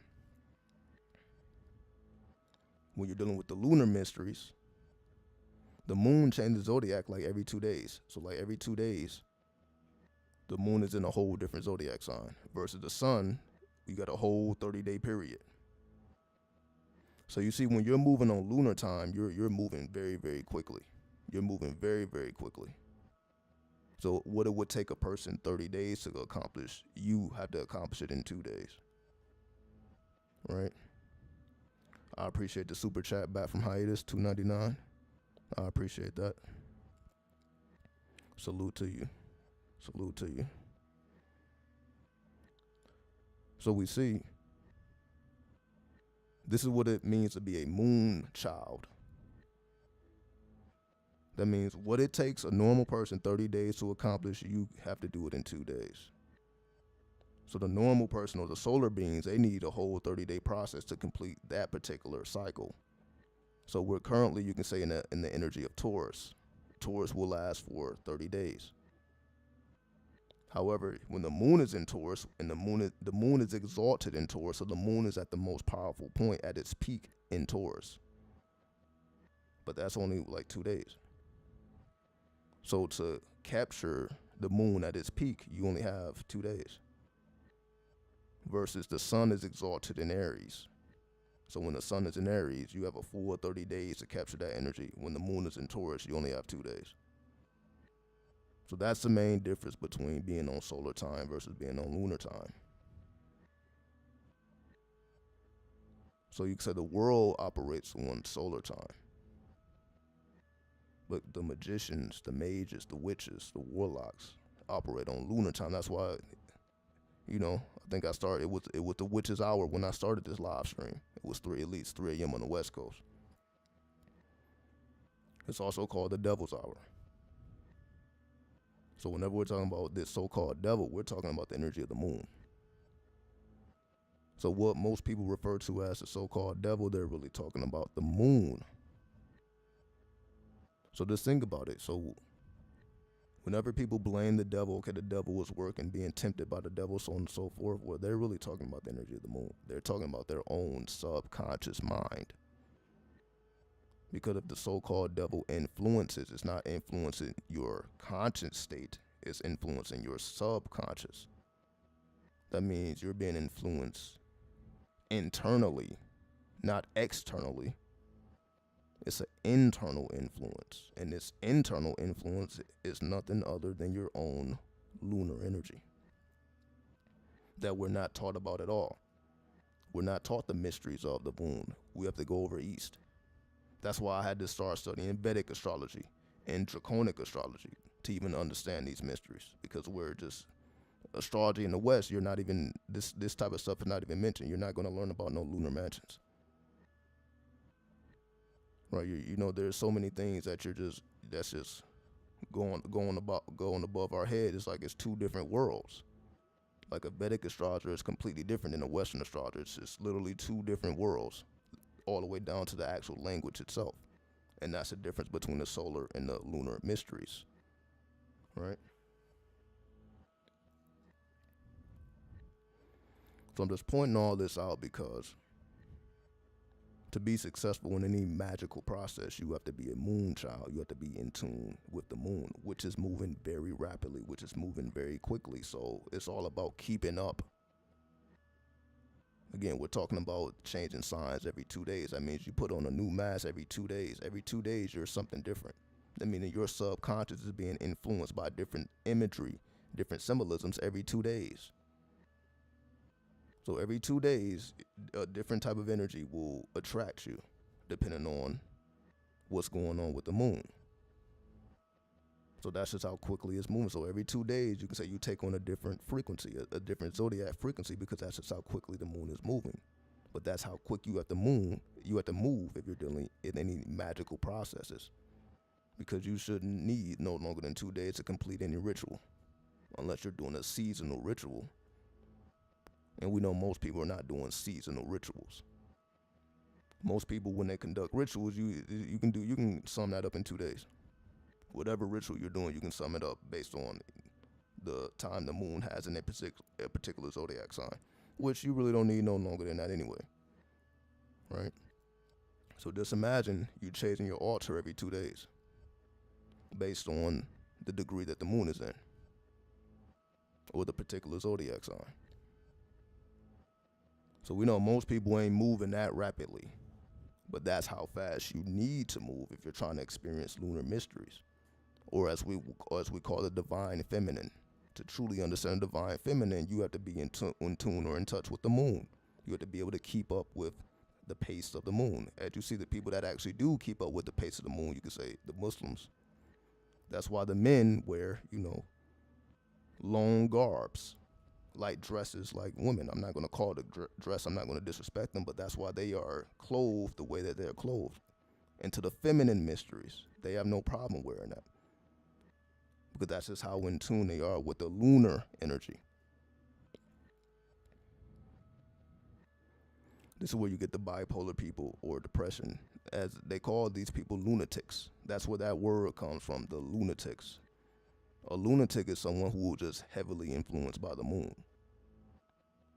When you're dealing with the lunar mysteries, the moon changes zodiac like every 2 days. So like every 2 days, the moon is in a whole different zodiac sign. Versus the sun, you got a whole 30-day period. So you see, when you're moving on lunar time, you're moving very, very quickly. You're moving very, very quickly. So what it would take a person 30 days to accomplish, you have to accomplish it in 2 days. Right? I appreciate the super chat back from hiatus, $2.99. I appreciate that. Salute to you. Salute to you. So we see, this is what it means to be a moon child. That means what it takes a normal person 30 days to accomplish, you have to do it in 2 days. So the normal person or the solar beings, they need a whole 30-day process to complete that particular cycle. So we're currently, you can say, in the energy of Taurus. Taurus will last for 30 days. However, when the moon is in Taurus, and the moon is exalted in Taurus, so the moon is at the most powerful point at its peak in Taurus. But that's only like 2 days. So to capture the moon at its peak, you only have 2 days. Versus the sun is exalted in Aries. So when the sun is in Aries, you have a full 30 days to capture that energy. When the moon is in Taurus, you only have 2 days. So that's the main difference between being on solar time versus being on lunar time. So you can say the world operates on solar time. But the magicians, the mages, the witches, the warlocks operate on lunar time. That's why, I think I started, it was the witches hour when I started this live stream. It was at least 3 a.m. on the West Coast. It's also called the devil's hour. So whenever we're talking about this so-called devil, we're talking about the energy of the moon. So what most people refer to as the so-called devil, they're really talking about the moon. So just think about it. So whenever people blame the devil, okay, the devil was working, being tempted by the devil, so on and so forth, well, they're really talking about the energy of the moon. They're talking about their own subconscious mind. Because if the so-called devil influences, it's not influencing your conscious state, it's influencing your subconscious. That means you're being influenced internally, not externally. It's an internal influence. And this internal influence is nothing other than your own lunar energy that we're not taught about at all. We're not taught the mysteries of the moon. We have to go over east. That's why I had to start studying Vedic astrology and Draconic astrology to even understand these mysteries, because we're just astrology in the West, you're not even, this type of stuff is not even mentioned. You're not going to learn about no lunar mansions, right? You know, there's so many things that that's just going above our head. It's like it's two different worlds. Like a Vedic astrologer is completely different than a Western astrologer. It's just literally two different worlds, all the way down to the actual language itself. And that's the difference between the solar and the lunar mysteries, right? So I'm just pointing all this out because to be successful in any magical process, you have to be a moon child. You have to be in tune with the moon, which is moving very rapidly, which is moving very quickly. So it's all about keeping up. Again, we're talking about changing signs every 2 days. That means you put on a new mask every 2 days. Every 2 days, you're something different. That means your subconscious is being influenced by different imagery, different symbolisms every 2 days. So every 2 days, a different type of energy will attract you, depending on what's going on with the moon. So that's just how quickly it's moving. So every 2 days, you can say you take on a different frequency, a different zodiac frequency, because that's just how quickly the moon is moving. But that's how quick you have to move if you're dealing in any magical processes. Because you shouldn't need no longer than 2 days to complete any ritual, unless you're doing a seasonal ritual. And we know most people are not doing seasonal rituals. Most people, when they conduct rituals, you can sum that up in 2 days. Whatever ritual you're doing, you can sum it up based on the time the moon has in a particular zodiac sign, which you really don't need no longer than that anyway, right? So just imagine you changing your altar every 2 days based on the degree that the moon is in, or the particular zodiac sign. So we know most people ain't moving that rapidly, but that's how fast you need to move if you're trying to experience lunar mysteries, or as we call the divine feminine. To truly understand the divine feminine, you have to be in tune or in touch with the moon. You have to be able to keep up with the pace of the moon. As you see, the people that actually do keep up with the pace of the moon, you could say the Muslims. That's why the men wear, long garbs, like dresses like women. I'm not going to call it a dress. I'm not going to disrespect them, but that's why they are clothed the way that they're clothed. And to the feminine mysteries, they have no problem wearing that, because that's just how in tune they are with the lunar energy. This is where you get the bipolar people, or depression, as they call these people lunatics. That's where that word comes from, the lunatics. A lunatic is someone who is just heavily influenced by the moon.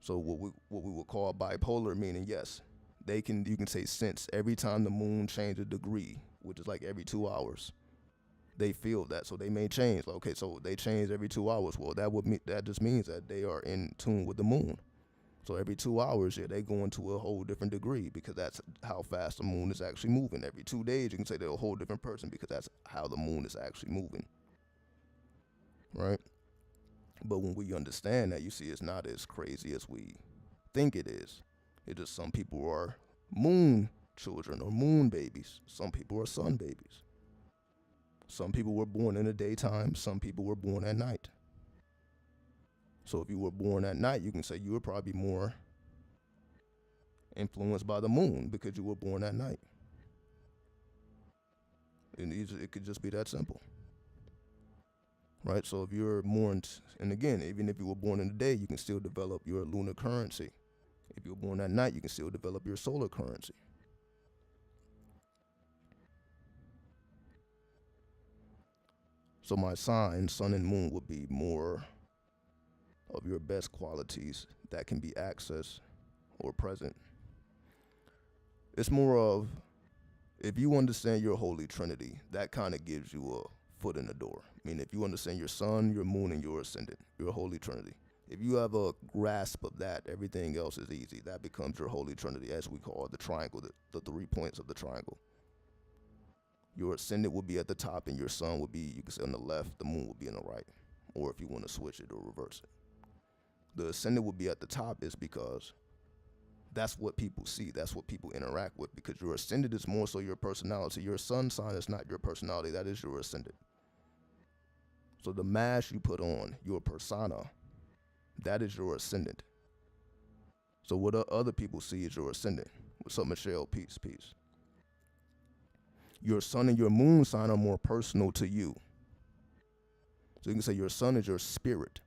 So what we would call bipolar, meaning yes, you can say sense every time the moon changes a degree, which is like every 2 hours. They feel that, so they may change. Okay, so they change every 2 hours. Well, that just means that they are in tune with the moon. So every 2 hours, they go into a whole different degree, because that's how fast the moon is actually moving. Every 2 days, you can say they're a whole different person, because that's how the moon is actually moving, right? But when we understand that, you see, it's not as crazy as we think it is. It's just some people are moon children or moon babies. Some people are sun babies. Some people were born in the daytime. Some people were born at night. So if you were born at night, you can say you were probably more influenced by the moon because you were born at night. And it could just be that simple, right? So if you're born, and again, even if you were born in the day, you can still develop your lunar currency. If you were born at night, you can still develop your solar currency. So my sign, sun and moon, would be more of your best qualities that can be accessed or present. It's more of, if you understand your Holy Trinity, that kind of gives you a foot in the door. I mean, if you understand your sun, your moon, and your ascendant, your Holy Trinity. If you have a grasp of that, everything else is easy. That becomes your Holy Trinity, as we call it, the triangle, the 3 points of the triangle. Your ascendant would be at the top, and your sun would be, you can say, on the left, the moon would be on the right, or if you want to switch it or reverse it. The ascendant would be at the top is because that's what people see. That's what people interact with, because your ascendant is more so your personality. Your sun sign is not your personality. That is your ascendant. So the mask you put on, your persona, That is your ascendant. So what other people see is your ascendant. What's up, Michelle? Peace, peace. Your sun and your moon sign are more personal to you. So you can say your sun is your spirit.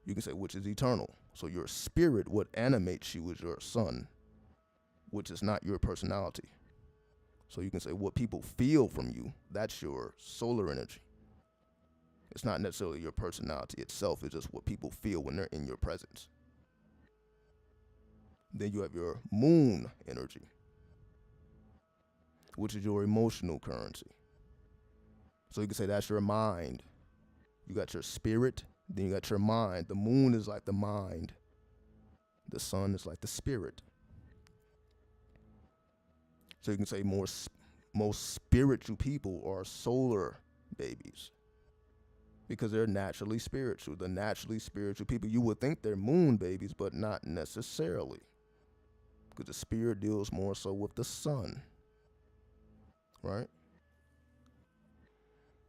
You can say which is eternal. So your spirit, what animates you is your sun, which is not your personality. So you can say what people feel from you, that's your solar energy. It's not necessarily your personality itself, it's just what people feel when they're in your presence. Then you have your moon energy, which is your emotional currency. So you can say that's your mind. You got your spirit, then you got your mind. The moon is like the mind. The sun is like the spirit. So you can say most spiritual people are solar babies because they're naturally spiritual. The naturally spiritual people, you would think they're moon babies, but not necessarily, because the spirit deals more so with the sun, right?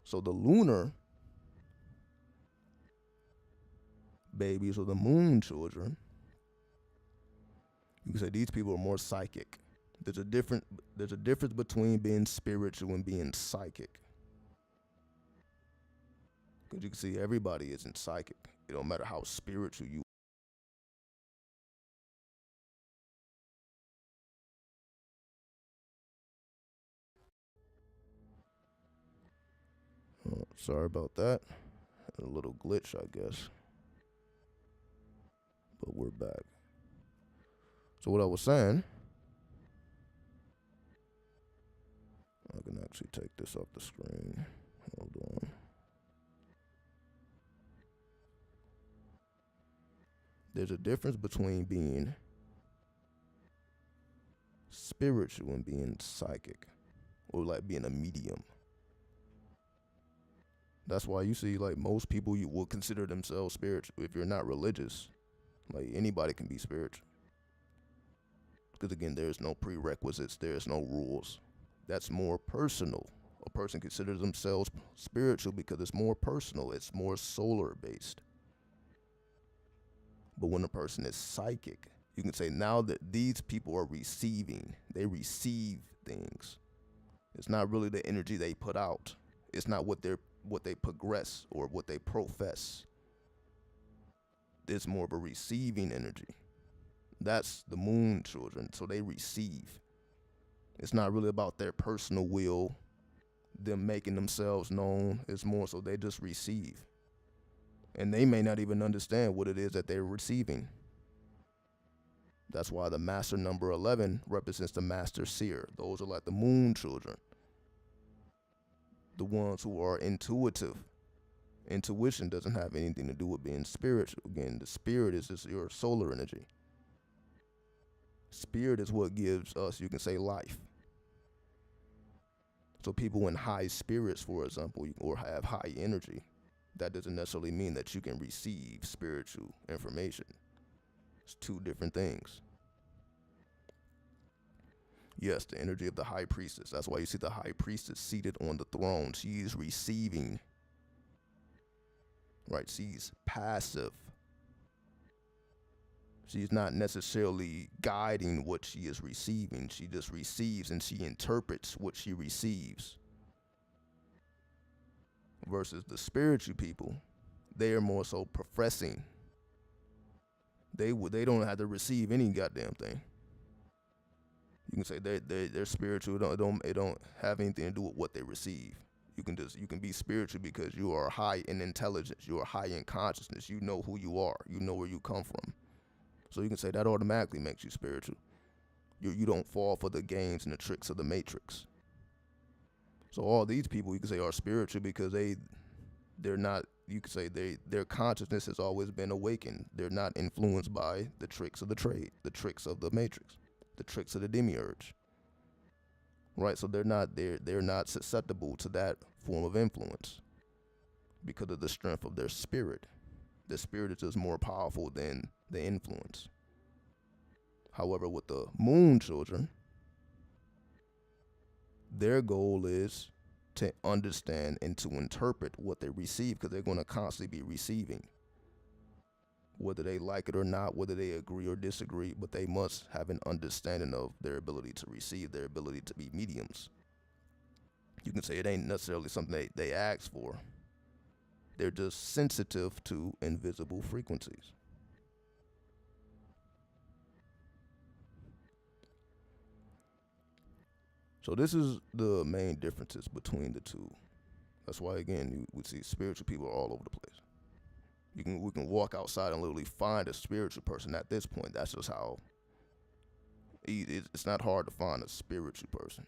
So the lunar babies or the moon children, you can say these people are more psychic. There's a difference between being spiritual and being psychic. Because you can see everybody isn't psychic. It don't matter how spiritual you are. Sorry about that. A little glitch, I guess. But we're back. So what I was saying, I can actually take this off the screen. Hold on. There's a difference between being spiritual and being psychic, or like being a medium. That's why you see like most people you will consider themselves spiritual if you're not religious. Like anybody can be spiritual. Because again, there's no prerequisites, there's no rules. That's more personal. A person considers themselves spiritual because it's more personal, it's more solar based. But when a person is psychic, you can say now that these people are receiving, they receive things. It's not really the energy they put out. It's not what they progress or what they profess. It's more of a receiving energy. That's the moon children, so they receive. It's not really about their personal will, them making themselves known. It's more so they just receive. And they may not even understand what it is that they're receiving. That's why the master number 11 represents the master seer. Those are like the moon children. The ones who are intuitive. Intuition doesn't have anything to do with being spiritual. Again, the spirit is just your solar energy. Spirit is what gives us, you can say, life. So people in high spirits, for example, or have high energy, that doesn't necessarily mean that you can receive spiritual information. It's two different things. Yes, the energy of the high priestess. That's why you see the high priestess seated on the throne. She is receiving. Right? She's passive. She's not necessarily guiding what she is receiving. She just receives and she interprets what she receives. Versus the spiritual people, they are more so professing. They don't have to receive any goddamn thing. You can say they're spiritual. It don't have anything to do with what they receive. You can be spiritual because you are high in intelligence. You are high in consciousness. You know who you are. You know where you come from. So you can say that automatically makes you spiritual. You don't fall for the games and the tricks of the matrix. So all these people you can say are spiritual because they're not, you could say their consciousness has always been awakened. They're not influenced by the tricks of the trade, the tricks of the matrix, the tricks of the demiurge. Right? So they're not susceptible to that form of influence because of the strength of their spirit. The spirit is just more powerful than the influence. However, with the moon children, their goal is to understand and to interpret what they receive because they're going to constantly be receiving. whether they like it or not, whether they agree or disagree, but they must have an understanding of their ability to receive, their ability to be mediums. You can say it ain't necessarily something they ask for. They're just sensitive to invisible frequencies. So this is the main differences between the two. That's why, again, we see spiritual people all over the place. We can walk outside and literally find a spiritual person at this point. That's just how it's not hard to find a spiritual person.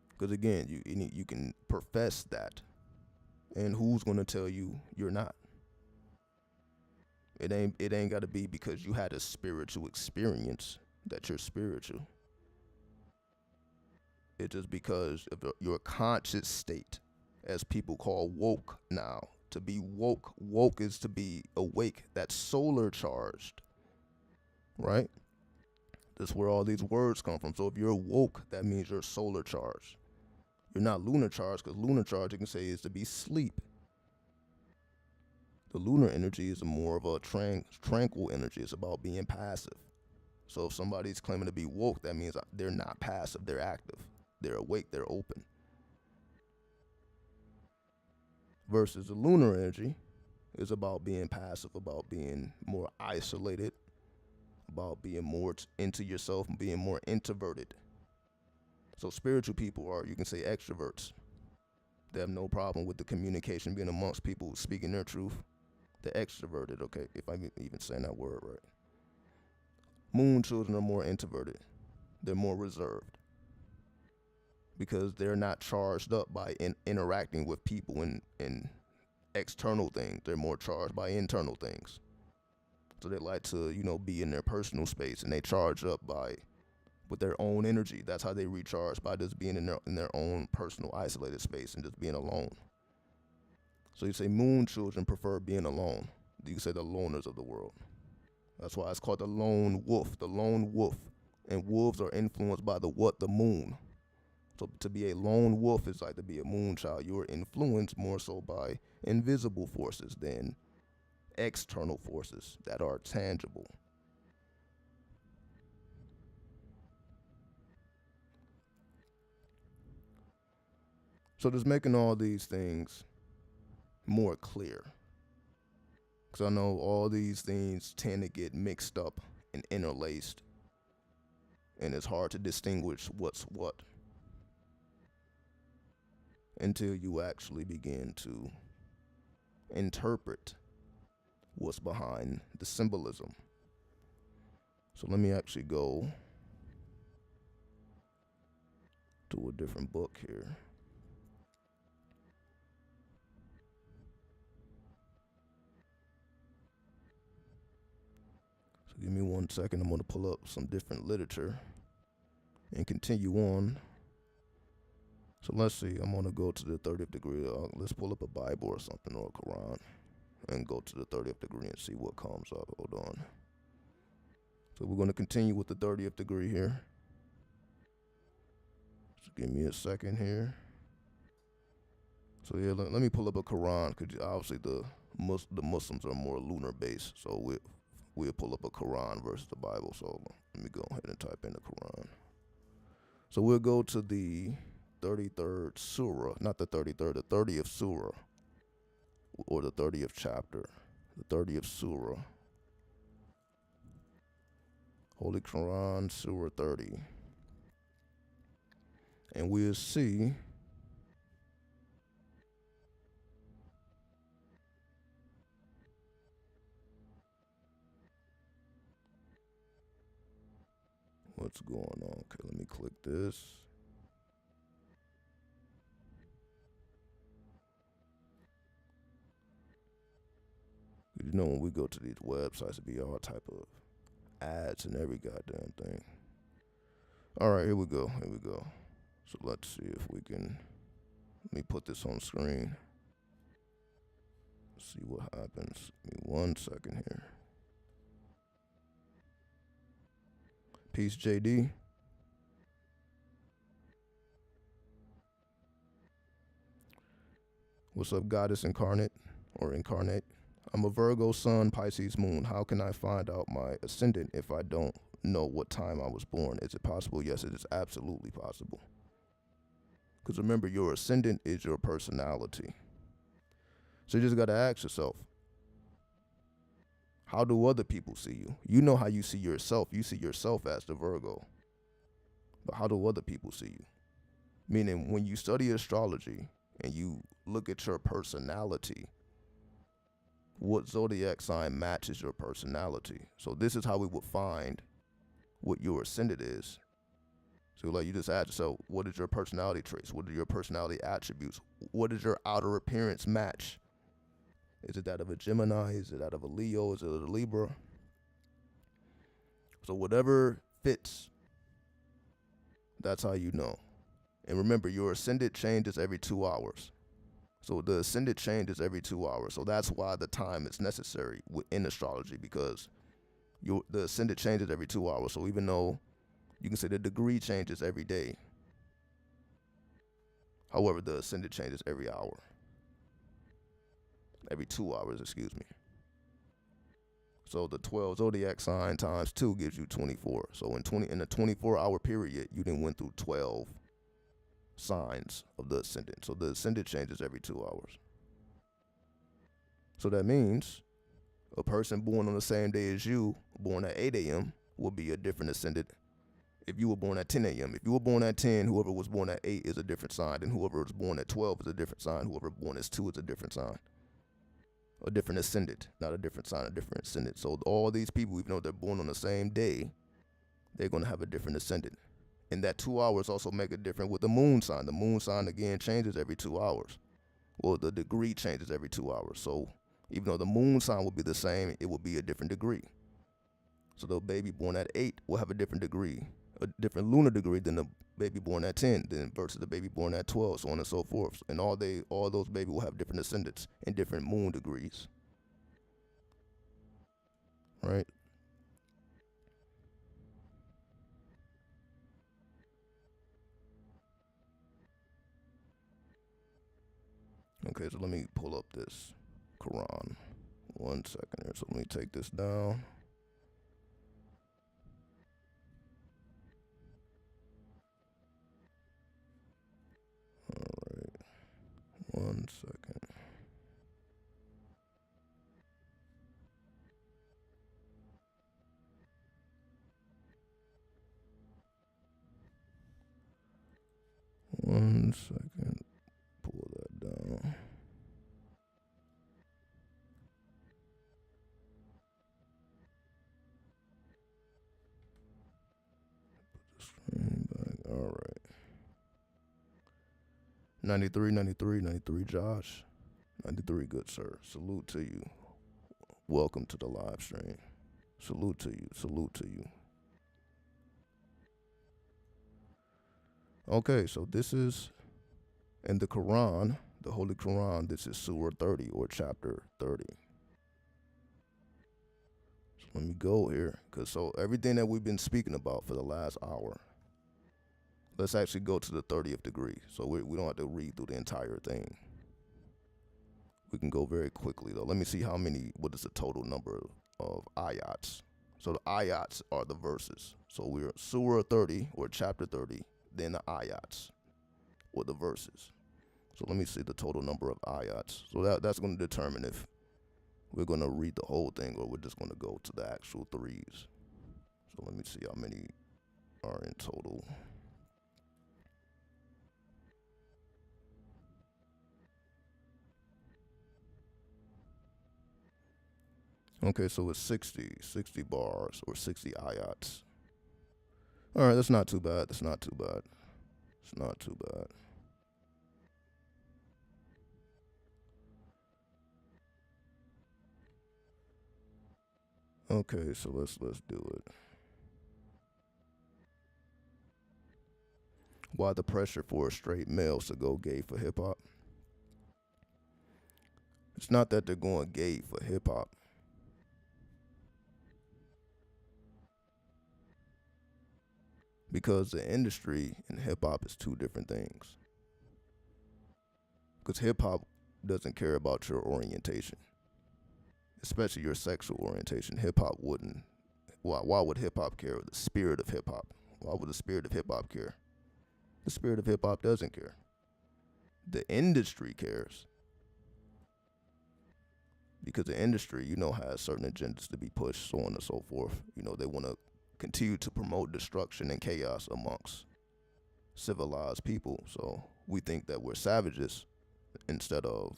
Because again, you can profess that, and who's gonna tell you you're not? It ain't gotta be because you had a spiritual experience that you're spiritual. It's just because of your conscious state, as people call woke now. To be woke is to be awake. That's solar charged, right? That's where all these words come from. So if you're woke, that means you're solar charged. You're not lunar charged, because lunar charge, you can say, is to be sleep. The lunar energy is more of a tranquil energy. It's about being passive. So if somebody's claiming to be woke, that means they're not passive, they're active. They're awake, they're open. Versus the lunar energy is about being passive, about being more isolated, about being more into yourself and being more introverted. So spiritual people are, you can say, extroverts. They have no problem with the communication being amongst people speaking their truth. They're extroverted, okay, if I'm even saying that word right. Moon children are more introverted. They're more reserved, because they're not charged up by interacting with people in external things. They're more charged by internal things. So they like to, be in their personal space, and they charge up with their own energy. That's how they recharge, by just being in their own personal isolated space and just being alone. So you say moon children prefer being alone. You can say the loners of the world. That's why it's called the lone wolf. The lone wolf. And wolves are influenced by the moon. So to be a lone wolf is like to be a moon child. You're influenced more so by invisible forces than external forces that are tangible. So just making all these things more clear, because I know all these things tend to get mixed up and interlaced, and it's hard to distinguish what's what until you actually begin to interpret what's behind the symbolism. So let me actually go to a different book here. So give me 1 second. I'm going to pull up some different literature and continue on. So let's see. I'm going to go to the 30th degree. Let's pull up a Bible or something, or a Quran, and go to the 30th degree and see what comes up. Hold on. So we're going to continue with the 30th degree here. So give me a second here. So yeah, let me pull up a Quran, because obviously the Muslims are more lunar based. So we'll pull up a Quran versus the Bible. So let me go ahead and type in the Quran. So we'll go to the 33rd surah, not the 33rd, the 30th surah, or the 30th chapter, the 30th surah. Holy Quran, Surah 30. And we'll see what's going on. Okay, let me click this. When we go to these websites, it be all type of ads and every goddamn thing. All right, here we go. So let's see if we can, let me put this on screen. See what happens. Give me 1 second here. Peace, JD. What's up, Goddess Incarnate, or Incarnate? I'm a Virgo sun, Pisces moon. How can I find out my ascendant if I don't know what time I was born? Is it possible? Yes, it is absolutely possible. Because remember, your ascendant is your personality. So you just got to ask yourself, how do other people see you? You know how you see yourself. You see yourself as the Virgo. But how do other people see you? Meaning, when you study astrology and you look at your personality, what zodiac sign matches your personality? So this is how we would find what your ascendant is. So like you just ask yourself, what is your personality traits? What are your personality attributes? What does your outer appearance match? Is it that of a Gemini? Is it that of a Leo? Is it a Libra? So whatever fits, that's how you know. And remember, your ascendant changes every 2 hours. So the ascendant changes every 2 hours. So that's why the time is necessary in astrology, because the ascendant changes every 2 hours. So even though you can say the degree changes every day, however, the ascendant changes every hour. Every 2 hours, excuse me. So the 12 zodiac sign times 2 gives you 24. So in a 24-hour period, you then went through 12 signs of the ascendant. So the ascendant changes every 2 hours. So that means a person born on the same day as you, born at 8 a.m., will be a different ascendant if you were born at 10 a.m. If you were born at 10, whoever was born at 8 is a different sign, and whoever was born at 12 is a different sign. Whoever born at 2 is a different sign. A different ascendant, not a different sign, a different ascendant. So all these people, even though they're born on the same day, they're going to have a different ascendant. And that 2 hours also make a difference with the moon sign. The moon sign, again, changes every 2 hours. Well, the degree changes every 2 hours. So even though the moon sign will be the same, it will be a different degree. So the baby born at 8 will have a different degree, a different lunar degree than the baby born at 10, then versus the baby born at 12, so on and so forth. And all those babies will have different ascendants and different moon degrees. Right? Okay, so let me pull up this Quran. 1 second here. So let me take this down. All right. 1 second. One second. Pull that down. Put the screen back. All right. 93, 93, 93, Josh. 93, good sir. Salute to you. Welcome to the live stream. Salute to you. Salute to you. Okay, so this is in the Quran, the Holy Quran. This is Surah 30 or chapter 30. So let me go here, because so everything that we've been speaking about for the last hour, let's actually go to the 30th degree. So we don't have to read through the entire thing. We can go very quickly though. Let me see what is the total number of ayats. So the ayats are the verses. So we're Surah 30 or chapter 30, then the ayats or the verses. So let me see the total number of ayats. So that's going to determine if we're going to read the whole thing or we're just going to go to the actual threes. So let me see how many are in total. Okay, so it's 60 bars or 60 ayats. All right, that's not too bad. That's not too bad. It's not too bad. Okay, so let's do it. Why the pressure for straight males to go gay for hip hop? It's not that they're going gay for hip hop. Because the industry and hip hop is two different things. Because hip hop doesn't care about your orientation. especially your sexual orientation. Hip hop wouldn't. Why would hip hop care? The spirit of hip hop. Why would the spirit of hip hop care? The spirit of hip hop doesn't care. The industry cares. Because the industry, has certain agendas to be pushed, so on and so forth. They want to continue to promote destruction and chaos amongst civilized people. So we think that we're savages instead of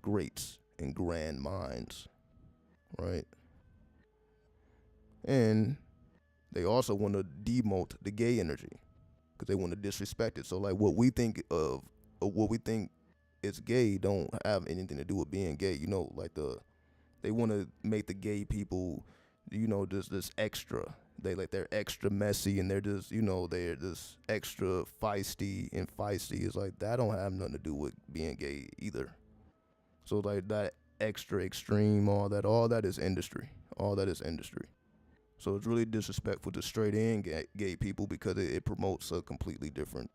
greats and grand minds, right? And they also want to demote the gay energy because they want to disrespect it. So like what we think is gay don't have anything to do with being gay. They want to make the gay people, just this extra. They're extra messy and they're just extra feisty, and feisty is like that don't have nothing to do with being gay either. So like that extra extreme, all that is industry. All that is industry. So it's really disrespectful to straight in gay people because it promotes a completely different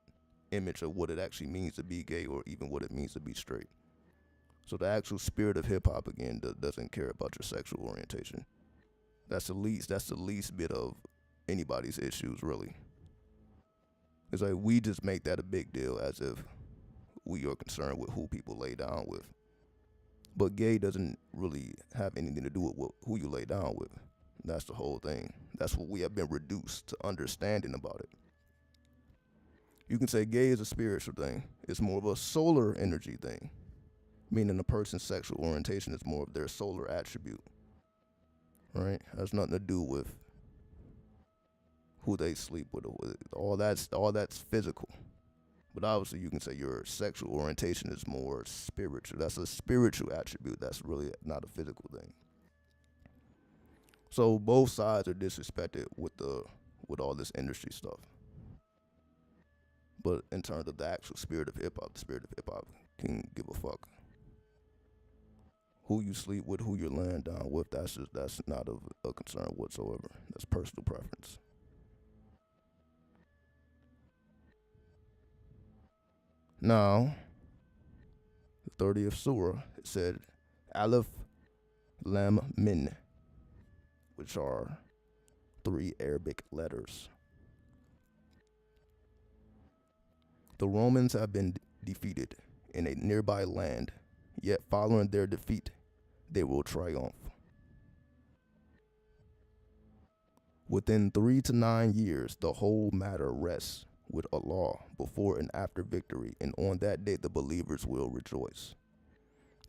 image of what it actually means to be gay or even what it means to be straight. So the actual spirit of hip hop again doesn't care about your sexual orientation. That's the least bit of anybody's issues really. It's like we just make that a big deal as if we are concerned with who people lay down with. But gay doesn't really have anything to do with who you lay down with. That's the whole thing. That's what we have been reduced to understanding about it. You can say gay is a spiritual thing. It's more of a solar energy thing, meaning a person's sexual orientation is more of their solar attribute, right? Has nothing to do with who they sleep with. All that's physical. But obviously you can say your sexual orientation is more spiritual. That's a spiritual attribute. That's really not a physical thing. So both sides are disrespected with all this industry stuff. But in terms of the actual spirit of hip hop, the spirit of hip hop can give a fuck. Who you sleep with, who you're laying down with, that's not a concern whatsoever. That's personal preference. Now, the 30th surah, it said, Aleph Lam Min, which are 3 Arabic letters. The Romans have been defeated in a nearby land, yet following their defeat, they will triumph. Within 3 to 9 years, the whole matter rests with Allah before and after victory, and on that day the believers will rejoice.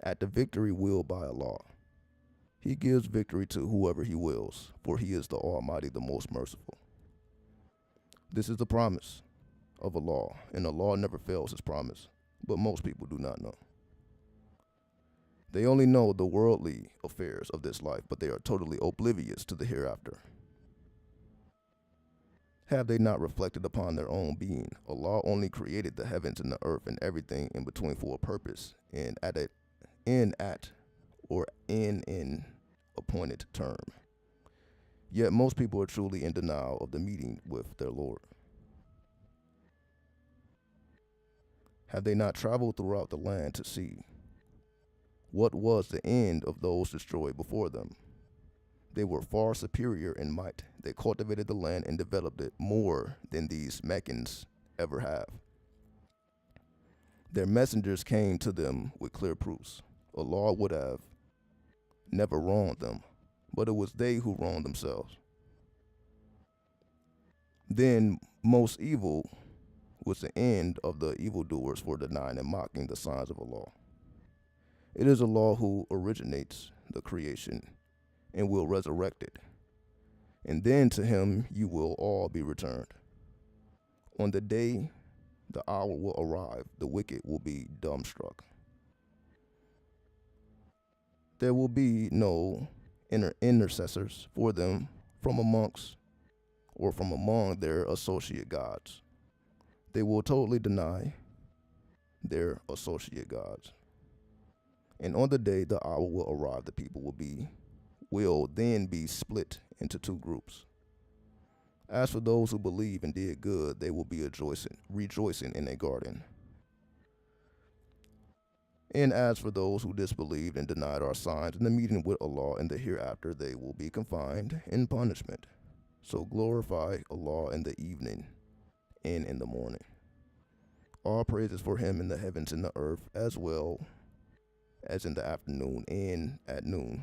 At the victory willed by Allah, He gives victory to whoever He wills, for He is the Almighty, the most merciful. This is the promise of Allah, and Allah never fails His promise, but most people do not know. They only know the worldly affairs of this life, but they are totally oblivious to the hereafter. Have they not reflected upon their own being? Allah only created the heavens and the earth and everything in between for a purpose, and in an appointed term. Yet most people are truly in denial of the meeting with their Lord. Have they not traveled throughout the land to see what was the end of those destroyed before them? They were far superior in might. They cultivated the land and developed it more than these Meccans ever have. Their messengers came to them with clear proofs. Allah would have never wronged them, but it was they who wronged themselves. Then most evil was the end of the evildoers for denying and mocking the signs of Allah. It is Allah who originates the creation and will resurrect it, and then to Him you will all be returned. On the day the hour will arrive, the wicked will be dumbstruck. There will be no intercessors for them from amongst or from among their associate gods. They will totally deny their associate gods. And on the day the hour will arrive, the people will then be split into 2 groups. As for those who believe and did good, they will be rejoicing in a garden. And as for those who disbelieved and denied our signs in the meeting with Allah in the hereafter, they will be confined in punishment. So glorify Allah in the evening and in the morning. All praises for him in the heavens and the earth, as well as in the afternoon and at noon.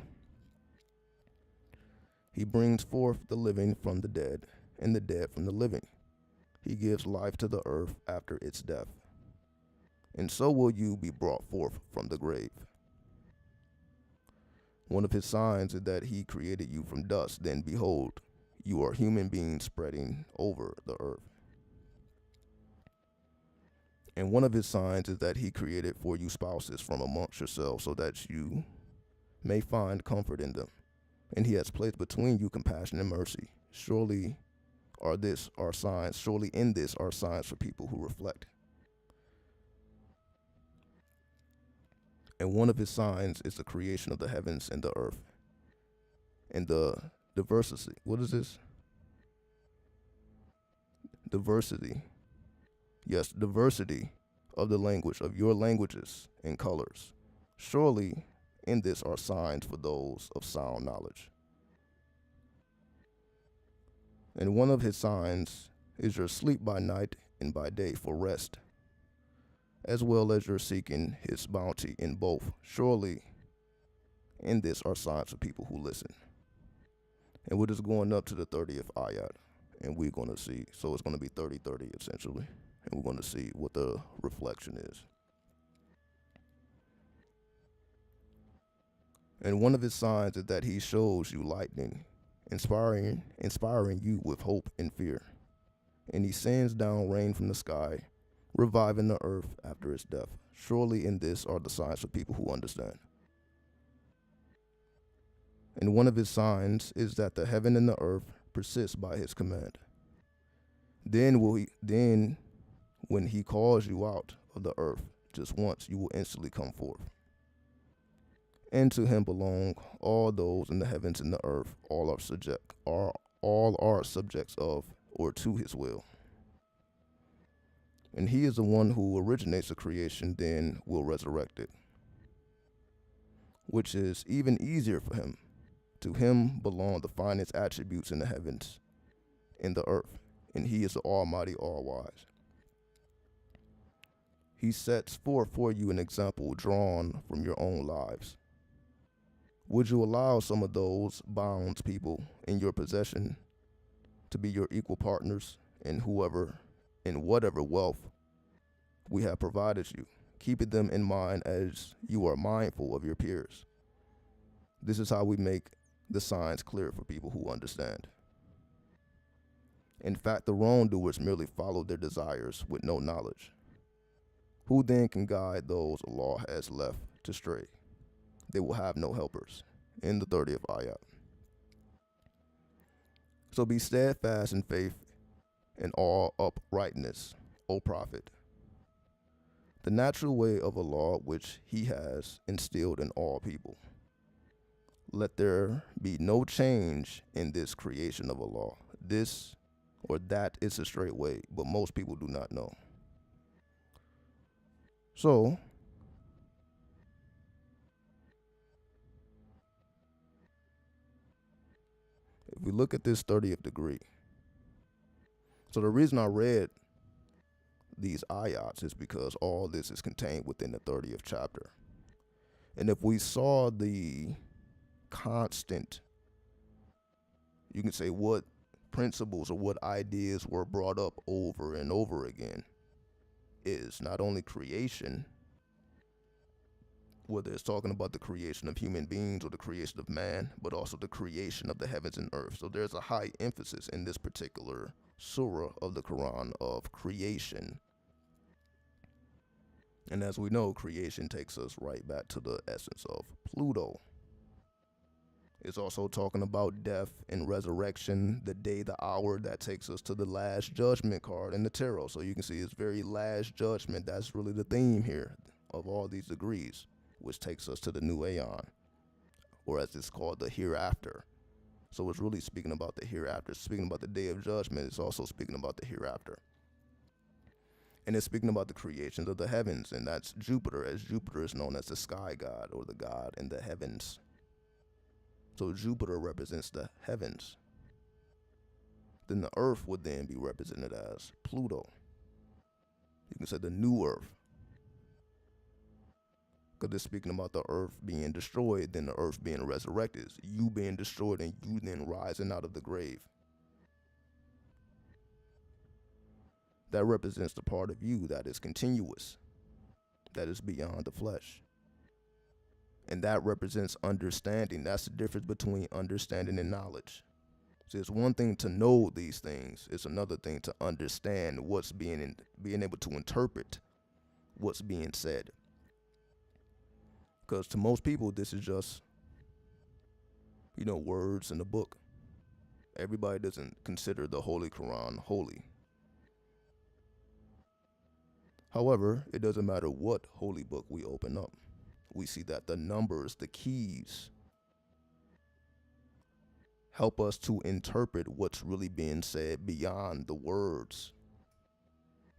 He brings forth the living from the dead, and the dead from the living. He gives life to the earth after its death. And so will you be brought forth from the grave. One of his signs is that he created you from dust. Then behold, you are human beings spreading over the earth. And one of his signs is that he created for you spouses from amongst yourselves, so that you may find comfort in them. And he has placed between you compassion and mercy. Surely in this are signs for people who reflect. And one of his signs is the creation of the heavens and the earth. And the diversity. What is this? Diversity. Yes, diversity of the language, of your languages and colors. Surely in this are signs for those of sound knowledge. And one of his signs is your sleep by night and by day for rest, as well as your seeking his bounty in both. Surely in this are signs for people who listen. And we're just going up to the 30th ayat, and we're going to see. So it's going to be 30-30 essentially. And we're going to see what the reflection is. And one of his signs is that he shows you lightning, inspiring you with hope and fear. And he sends down rain from the sky, reviving the earth after its death. Surely in this are the signs for people who understand. And one of his signs is that the heaven and the earth persist by his command. Then when he calls you out of the earth just once, you will instantly come forth. And to him belong all those in the heavens and the earth. All are subjects of or to his will. And he is the one who originates the creation, then will resurrect it, which is even easier for him. To him belong the finest attributes in the heavens and the earth, and he is the Almighty, all-wise. He sets forth for you an example drawn from your own lives. Would you allow some of those bound people in your possession to be your equal partners in whatever wealth we have provided you, keeping them in mind as you are mindful of your peers? This is how we make the signs clear for people who understand. In fact, the wrongdoers merely follow their desires with no knowledge. Who then can guide those Allah has left to stray? They will have no helpers. In the 30th ayat. So be steadfast in faith and all uprightness, O Prophet. The natural way of Allah which he has instilled in all people. Let there be no change in this creation of Allah. This or that is a straight way, but most people do not know. So, if we look at this 30th degree, so the reason I read these ayats is because all this is contained within the 30th chapter. And if we saw the constant, you can say what principles or what ideas were brought up over and over again, is not only creation, whether it's talking about the creation of human beings or the creation of man, but also the creation of the heavens and earth. So there's a high emphasis in this particular surah of the Quran of creation. And as we know, creation takes us right back to the essence of Pluto. It's also talking about death and resurrection, the day, the hour. That takes us to the last judgment card in the tarot. So you can see it's very last judgment. That's really the theme here of all these degrees, which takes us to the new aeon, or as it's called, the hereafter. So it's really speaking about the hereafter. Speaking about the day of judgment, it's also speaking about the hereafter. And it's speaking about the creations of the heavens, and that's Jupiter, as Jupiter is known as the sky god or the god in the heavens. So Jupiter represents the heavens. Then the earth would then be represented as Pluto. You can say the new earth, because it's speaking about the earth being destroyed, then the earth being resurrected. You being destroyed and you then rising out of the grave. That represents the part of you that is continuous, that is beyond the flesh. And that represents understanding. That's the difference between understanding and knowledge. See, it's one thing to know these things. It's another thing to understand what's being able to interpret what's being said. Because to most people, this is just, words in a book. Everybody doesn't consider the Holy Quran holy. However, it doesn't matter what holy book we open up. We see that the numbers, the keys, help us to interpret what's really being said beyond the words.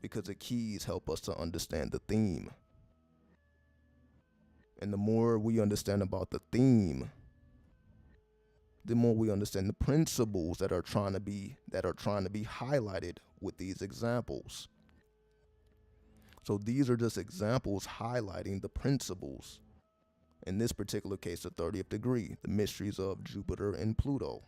Because the keys help us to understand the theme. And the more we understand about the theme, the more we understand the principles that are trying to be highlighted with these examples. So these are just examples highlighting the principles. In this particular case, the 30th degree, the mysteries of Jupiter and Pluto.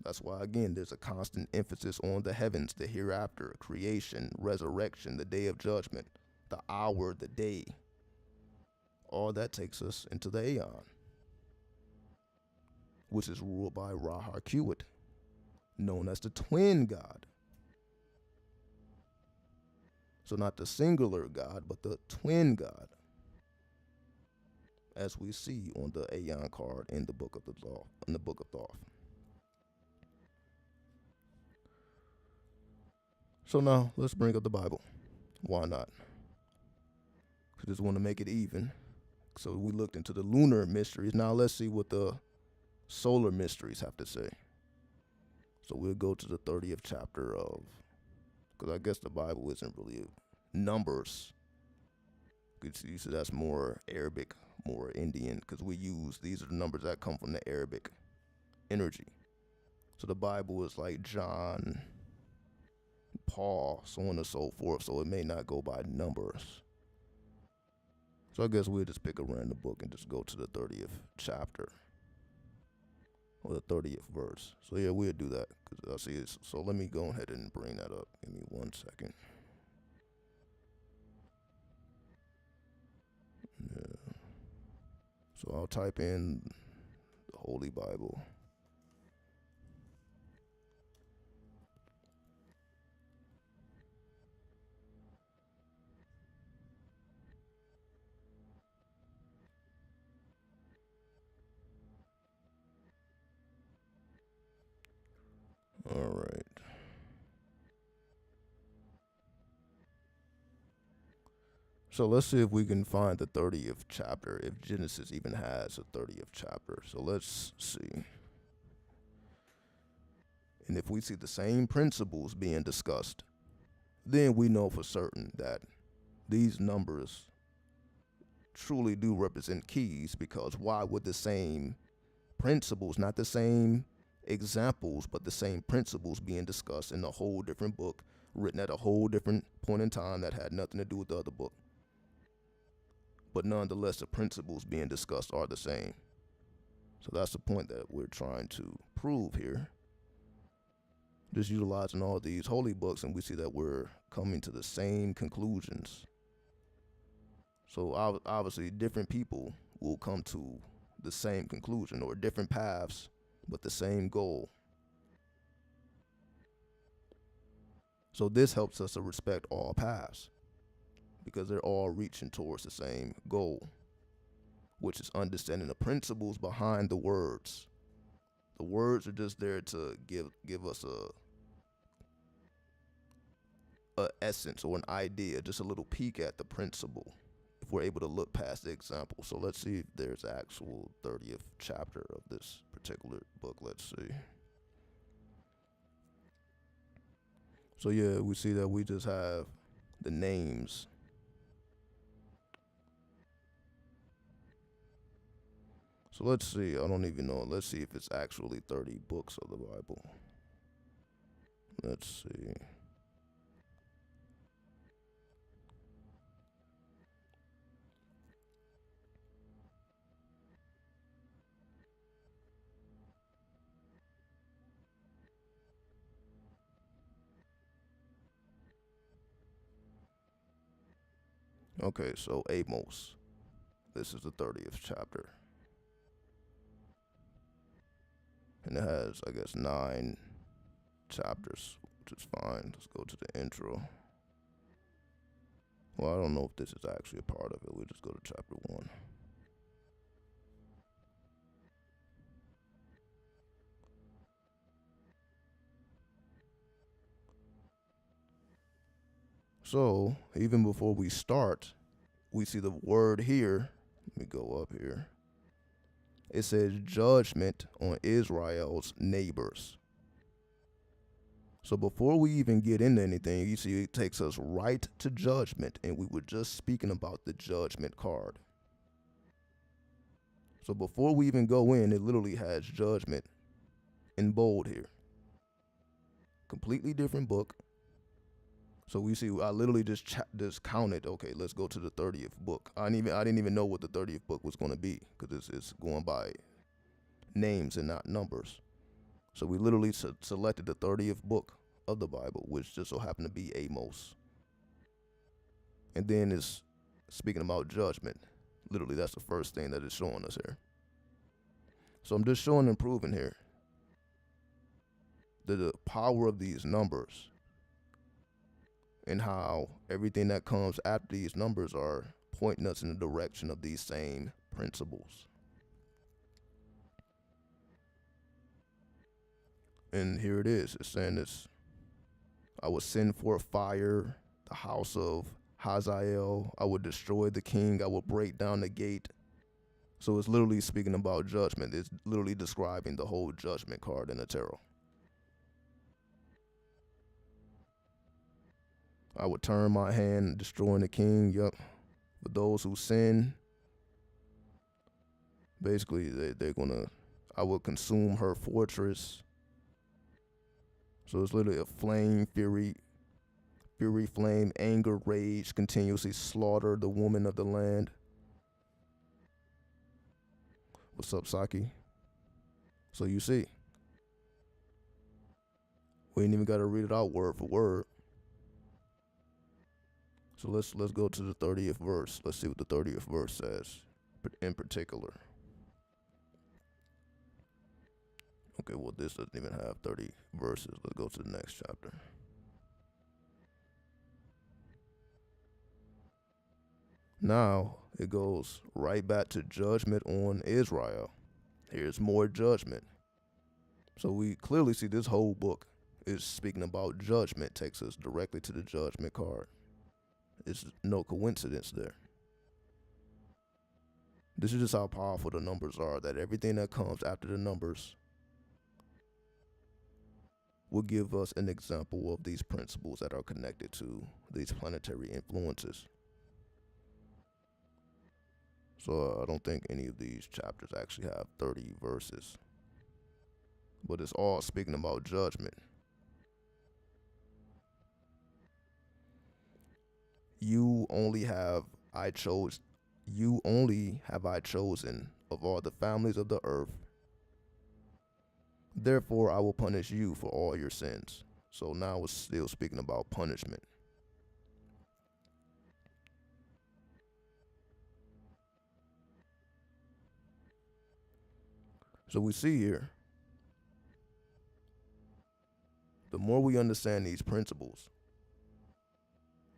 That's why, again, there's a constant emphasis on the heavens, the hereafter, creation, resurrection, the day of judgment, the hour, the day. All that takes us into the Aeon, which is ruled by Ra-Harkewit, known as the twin god. So not the singular god, but the twin god, as we see on the Aeon card in the book of Thoth. So now let's bring up the Bible. Why not? I just want to make it even. So we looked into the lunar mysteries. Now let's see what the solar mysteries have to say. So we'll go to the 30th chapter of, because I guess the Bible isn't really numbers. You see, that's more Arabic, more Indian, because these are the numbers that come from the Arabic energy. So the Bible is like John, Paul, so on and so forth. So it may not go by numbers. So I guess we'll just pick a random book and just go to the 30th chapter or the 30th verse. So yeah, we'll do that because I see it. So let me go ahead and bring that up. Give me 1 second. Yeah. So I'll type in the Holy Bible. All right. So let's see if we can find the 30th chapter, if Genesis even has a 30th chapter. So let's see. And if we see the same principles being discussed, then we know for certain that these numbers truly do represent keys, because why would the same principles, not the same examples, but the same principles being discussed in a whole different book, written at a whole different point in time that had nothing to do with the other book? But nonetheless, the principles being discussed are the same. So that's the point that we're trying to prove here. Just utilizing all these holy books, and we see that we're coming to the same conclusions. So obviously, different people will come to the same conclusion, or different paths, but the same goal. So this helps us to respect all paths, because they're all reaching towards the same goal, which is understanding the principles behind the words. The words are just there to give us a essence or an idea, just a little peek at the principle, if we're able to look past the example. So let's see if there's actual 30th chapter of this particular book. Let's see. So yeah, we see that we just have the names. So let's see, I don't even know. Let's see if it's actually 30 books of the Bible. Let's see. Okay, so Amos. This is the 30th chapter. And it has, I guess, 9 chapters, which is fine. Let's go to the intro. Well, I don't know if this is actually a part of it. We'll just go to chapter 1. So, even before we start, we see the word here. Let me go up here. It says judgment on Israel's neighbors. So before we even get into anything, you see it takes us right to judgment, and we were just speaking about the judgment card. So before we even go in, it literally has judgment in bold here. Completely different book. So we see, I literally just counted. Okay, let's go to the 30th book. I didn't even know what the 30th book was going to be, because it's going by names and not numbers. So we literally selected the 30th book of the Bible, which just so happened to be Amos. And then it's speaking about judgment. Literally, that's the first thing that it's showing us here. So I'm just showing and proving here the power of these numbers and how everything that comes after these numbers are pointing us in the direction of these same principles. And here it is. It's saying this. I will send forth fire, the house of Hazael. I will destroy the king. I will break down the gate. So it's literally speaking about judgment. It's literally describing the whole judgment card in the tarot. I will turn my hand, destroying the king. Yup. For those who sin, basically they're gonna, I will consume her fortress. So it's literally a flame, fury, flame, anger, rage, continuously slaughter the woman of the land. What's up, Saki? So you see, we ain't even got to read it out word for word. So let's go to the 30th verse. Let's see what the 30th verse says in particular. Okay, well, this doesn't even have 30 verses. Let's go to the next chapter. Now, it goes right back to judgment on Israel. Here's more judgment. So we clearly see this whole book is speaking about judgment, takes us directly to the judgment card. It's no coincidence there. This is just how powerful the numbers are, that everything that comes after the numbers will give us an example of these principles that are connected to these planetary influences. So I don't think any of these chapters actually have 30 verses, but it's all speaking about judgment. You only have I chosen of all the families of the earth. Therefore, I will punish you for all your sins. So now it's still speaking about punishment. So we see here, the more we understand these principles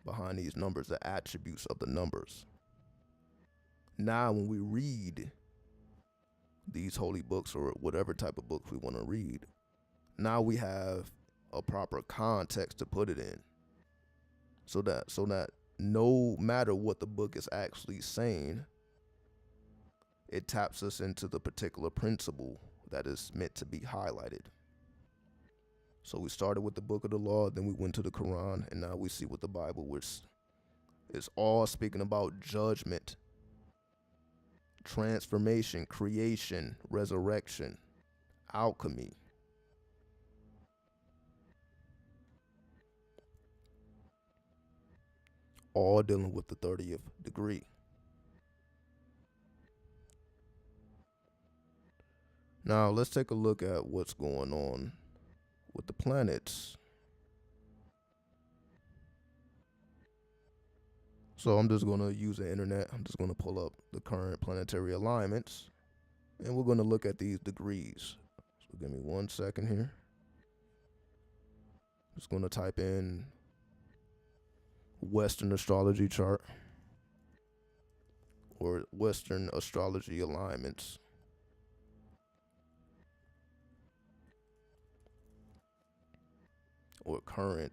behind these numbers, the attributes of the numbers, now when we read these holy books or whatever type of books we want to read, now we have a proper context to put it in, so that no matter what the book is actually saying, it taps us into the particular principle that is meant to be highlighted. So we started with the book of the law, then we went to the Quran, and now we see what the Bible was. It's all speaking about judgment, transformation, creation, resurrection, alchemy. All dealing with the 30th degree. Now let's take a look at what's going on with the planets. So I'm just going to use the internet. I'm just going to pull up the current planetary alignments, and we're going to look at these degrees. So give me 1 second here. Just going to type in Western astrology chart or Western astrology alignments. Or current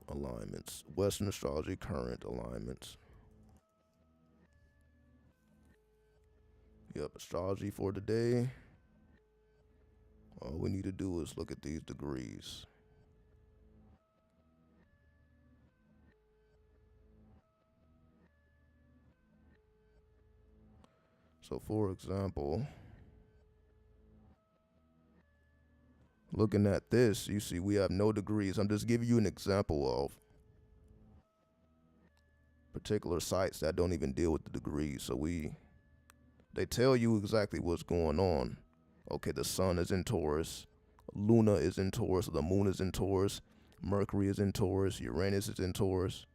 alignments. Western astrology current alignments. Yep, astrology for today. All we need to do is look at these degrees. So for example, looking at this, you see we have no degrees. I'm just giving you an example of particular sites that don't even deal with the degrees. So they tell you exactly what's going on. Okay, the sun is in Taurus, Luna is in Taurus, the moon is in Taurus, Mercury is in Taurus, Uranus is in Taurus,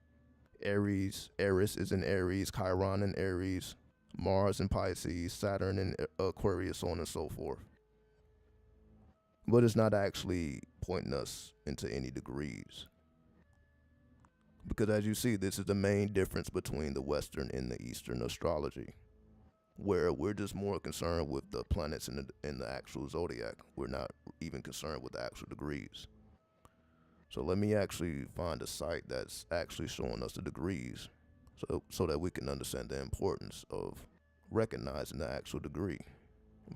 Eris is in Aries, Chiron in Aries, Mars in Pisces, Saturn in Aquarius, so on and so forth. But it's not actually pointing us into any degrees. Because as you see, this is the main difference between the Western and the Eastern astrology, where we're just more concerned with the planets in the actual zodiac. We're not even concerned with the actual degrees. So let me actually find a site that's actually showing us the degrees so that we can understand the importance of recognizing the actual degree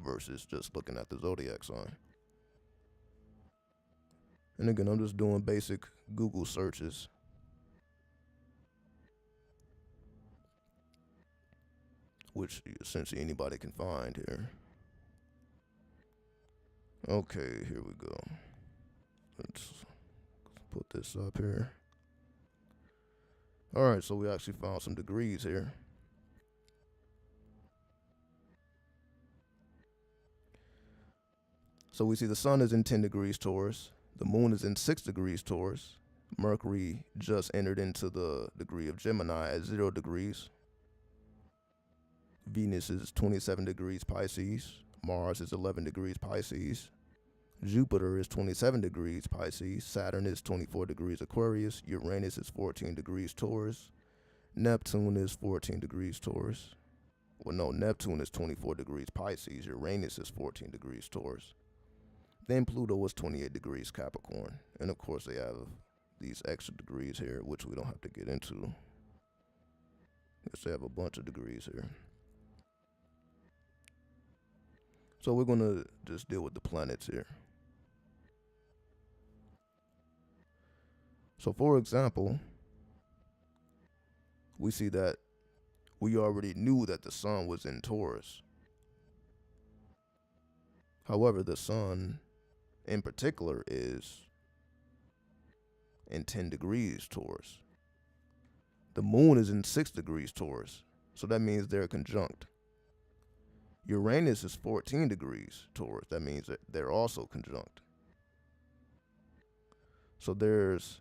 versus just looking at the zodiac sign. And again, I'm just doing basic Google searches. Which essentially anybody can find here. Okay, here we go. Let's put this up here. All right, so we actually found some degrees here. So we see the sun is in 10 degrees Taurus. The moon is in 6 degrees Taurus. Mercury just entered into the degree of Gemini at 0 degrees. Venus is 27 degrees Pisces. Mars is 11 degrees Pisces. Jupiter is 27 degrees Pisces. Saturn is 24 degrees Aquarius. Uranus is 14 degrees Taurus. Neptune is 14 degrees Taurus. Well, no, Neptune is 24 degrees Pisces. Uranus is 14 degrees Taurus. Then Pluto is 28 degrees Capricorn. And of course they have these extra degrees here, which we don't have to get into. Guess they have a bunch of degrees here. So we're going to just deal with the planets here. So for example, we see that we already knew that the sun was in Taurus. However, the sun in particular is in 10 degrees Taurus. The moon is in 6 degrees Taurus. So that means they're conjunct. Uranus is 14 degrees Taurus. That means that they're also conjunct. So there's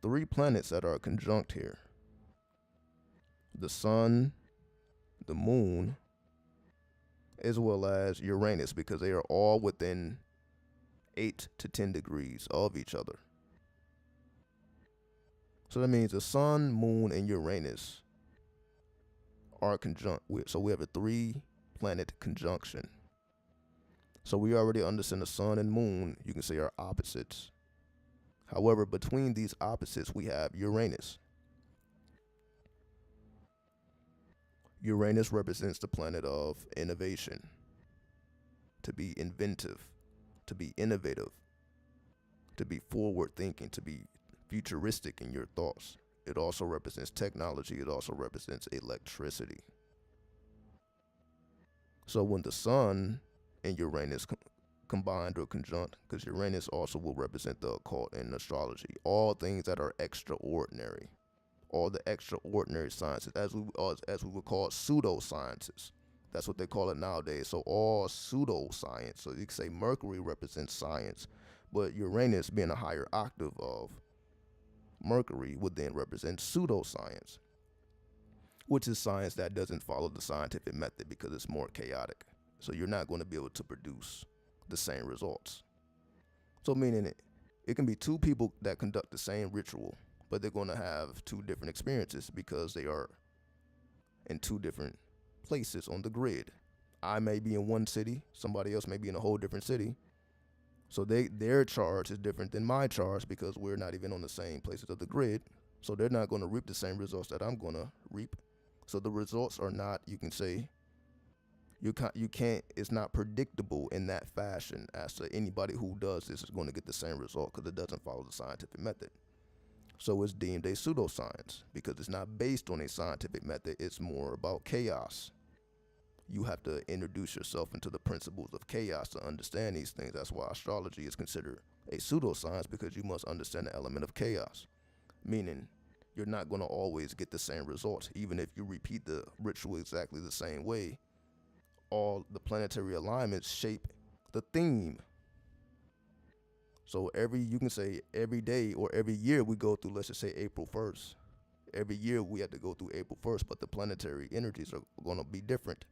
3 planets that are conjunct here. The sun, the moon, as well as Uranus, because they are all within 8 to 10 degrees of each other. So that means the sun, moon, and Uranus are conjunct. So we have a 3-planet conjunction. So we already understand the sun and moon, you can say, are opposites. However, between these opposites, we have Uranus. Uranus represents the planet of innovation, to be inventive, to be innovative. to be forward thinking, to be futuristic in your thoughts. It also represents technology. It also represents electricity. So when the sun and Uranus combined or conjunct, because Uranus also will represent the occult in astrology, all things that are extraordinary, all the extraordinary sciences, as we would call it, pseudosciences. That's what they call it nowadays. So all pseudoscience. So you can say Mercury represents science, but Uranus, being a higher octave of Mercury, would then represent pseudoscience, which is science that doesn't follow the scientific method because it's more chaotic. So you're not going to be able to produce the same results. So meaning it can be two people that conduct the same ritual, but they're going to have two different experiences because they are in two different places on the grid. I may be in one city, somebody else may be in a whole different city. So their charge is different than my charge because we're not even on the same places of the grid. So they're not going to reap the same results that I'm going to reap. So the results are not, you can say, you can't, it's not predictable in that fashion as to anybody who does this is going to get the same result because it doesn't follow the scientific method. So it's deemed a pseudoscience because it's not based on a scientific method. It's more about chaos. You have to introduce yourself into the principles of chaos to understand these things. That's why astrology is considered a pseudoscience, because you must understand the element of chaos. Meaning, you're not going to always get the same results. Even if you repeat the ritual exactly the same way, all the planetary alignments shape the theme. So you can say every day or every year we go through, let's just say April 1st. Every year we have to go through April 1st, but the planetary energies are going to be different.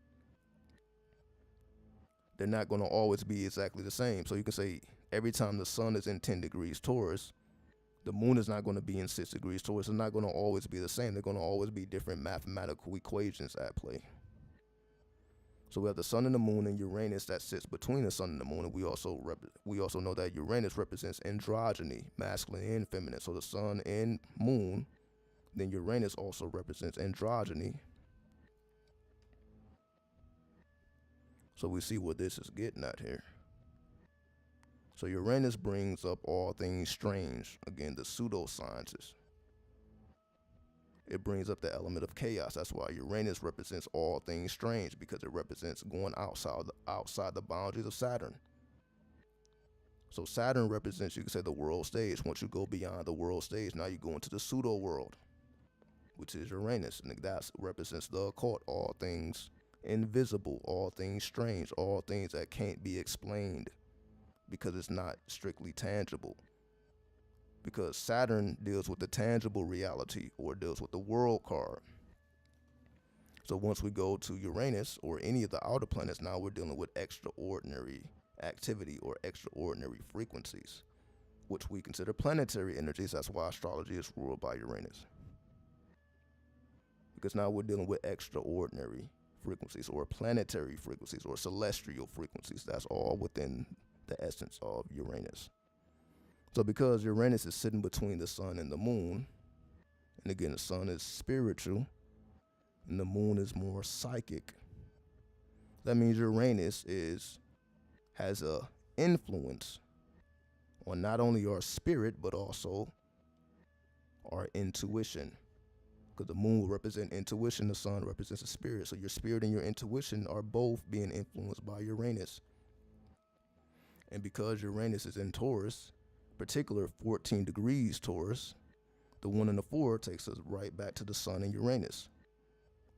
They're not going to always be exactly the same. So you can say every time the sun is in 10 degrees Taurus, the moon is not going to be in 6 degrees Taurus. It's not going to always be the same. They're going to always be different mathematical equations at play. So we have the sun and the moon and Uranus that sits between the sun and the moon. And we also know that Uranus represents androgyny, masculine and feminine. So the sun and moon, then Uranus also represents androgyny. So we see what this is getting at here. So Uranus brings up all things strange, again, the pseudosciences. It brings up the element of chaos. That's why Uranus represents all things strange, because it represents going outside the boundaries of Saturn. So Saturn represents, you could say, the world stage. Once you go beyond the world stage, now you go into the pseudo world, which is Uranus, and that represents the occult, all things invisible, all things strange, all things that can't be explained because it's not strictly tangible. Because Saturn deals with the tangible reality, or deals with the world card. So once we go to Uranus or any of the outer planets, now we're dealing with extraordinary activity or extraordinary frequencies, which we consider planetary energies. That's why astrology is ruled by Uranus. Because now we're dealing with extraordinary frequencies, or planetary frequencies, or celestial frequencies. That's all within the essence of Uranus. So because Uranus is sitting between the sun and the moon, and again, the sun is spiritual and the moon is more psychic, that means Uranus has a influence on not only our spirit but also our intuition. Because the moon will represent intuition, the sun represents the spirit. So your spirit and your intuition are both being influenced by Uranus. And because Uranus is in Taurus, particular 14 degrees Taurus, the 1 and the 4 takes us right back to the sun and Uranus.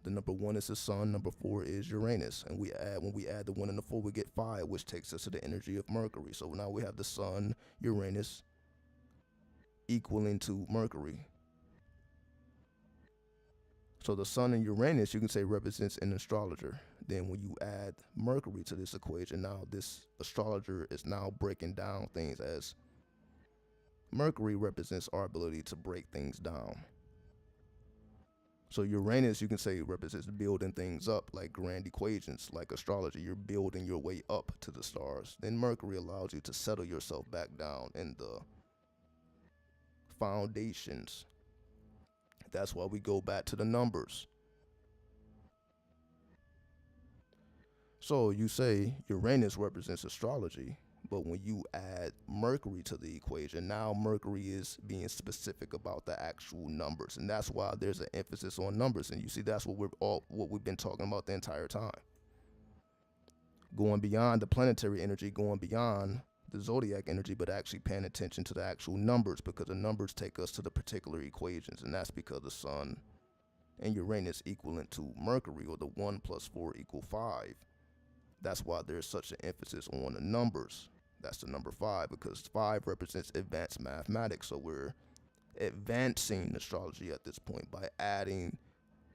The number 1 is the sun, number 4 is Uranus. And when we add the 1 and the 4, we get 5, which takes us to the energy of Mercury. So now we have the sun, Uranus, equaling to Mercury. So the sun and Uranus, you can say, represents an astrologer. Then when you add Mercury to this equation, now this astrologer is now breaking down things, as Mercury represents our ability to break things down. So Uranus, you can say, represents building things up, like grand equations, like astrology. You're building your way up to the stars. Then Mercury allows you to settle yourself back down in the foundations. That's why we go back to the numbers. So you say Uranus represents astrology, But when you add Mercury to the equation, now Mercury is being specific about the actual numbers, and that's why there's an emphasis on numbers. And you see, that's what we've been talking about the entire time. Going beyond the planetary energy, going beyond the zodiac energy, but actually paying attention to the actual numbers, because the numbers take us to the particular equations, and that's because the sun and Uranus equivalent to Mercury, or the 1 plus 4 equal 5. That's why there's such an emphasis on the numbers. That's the number 5, because 5 represents advanced mathematics. So we're advancing astrology at this point by adding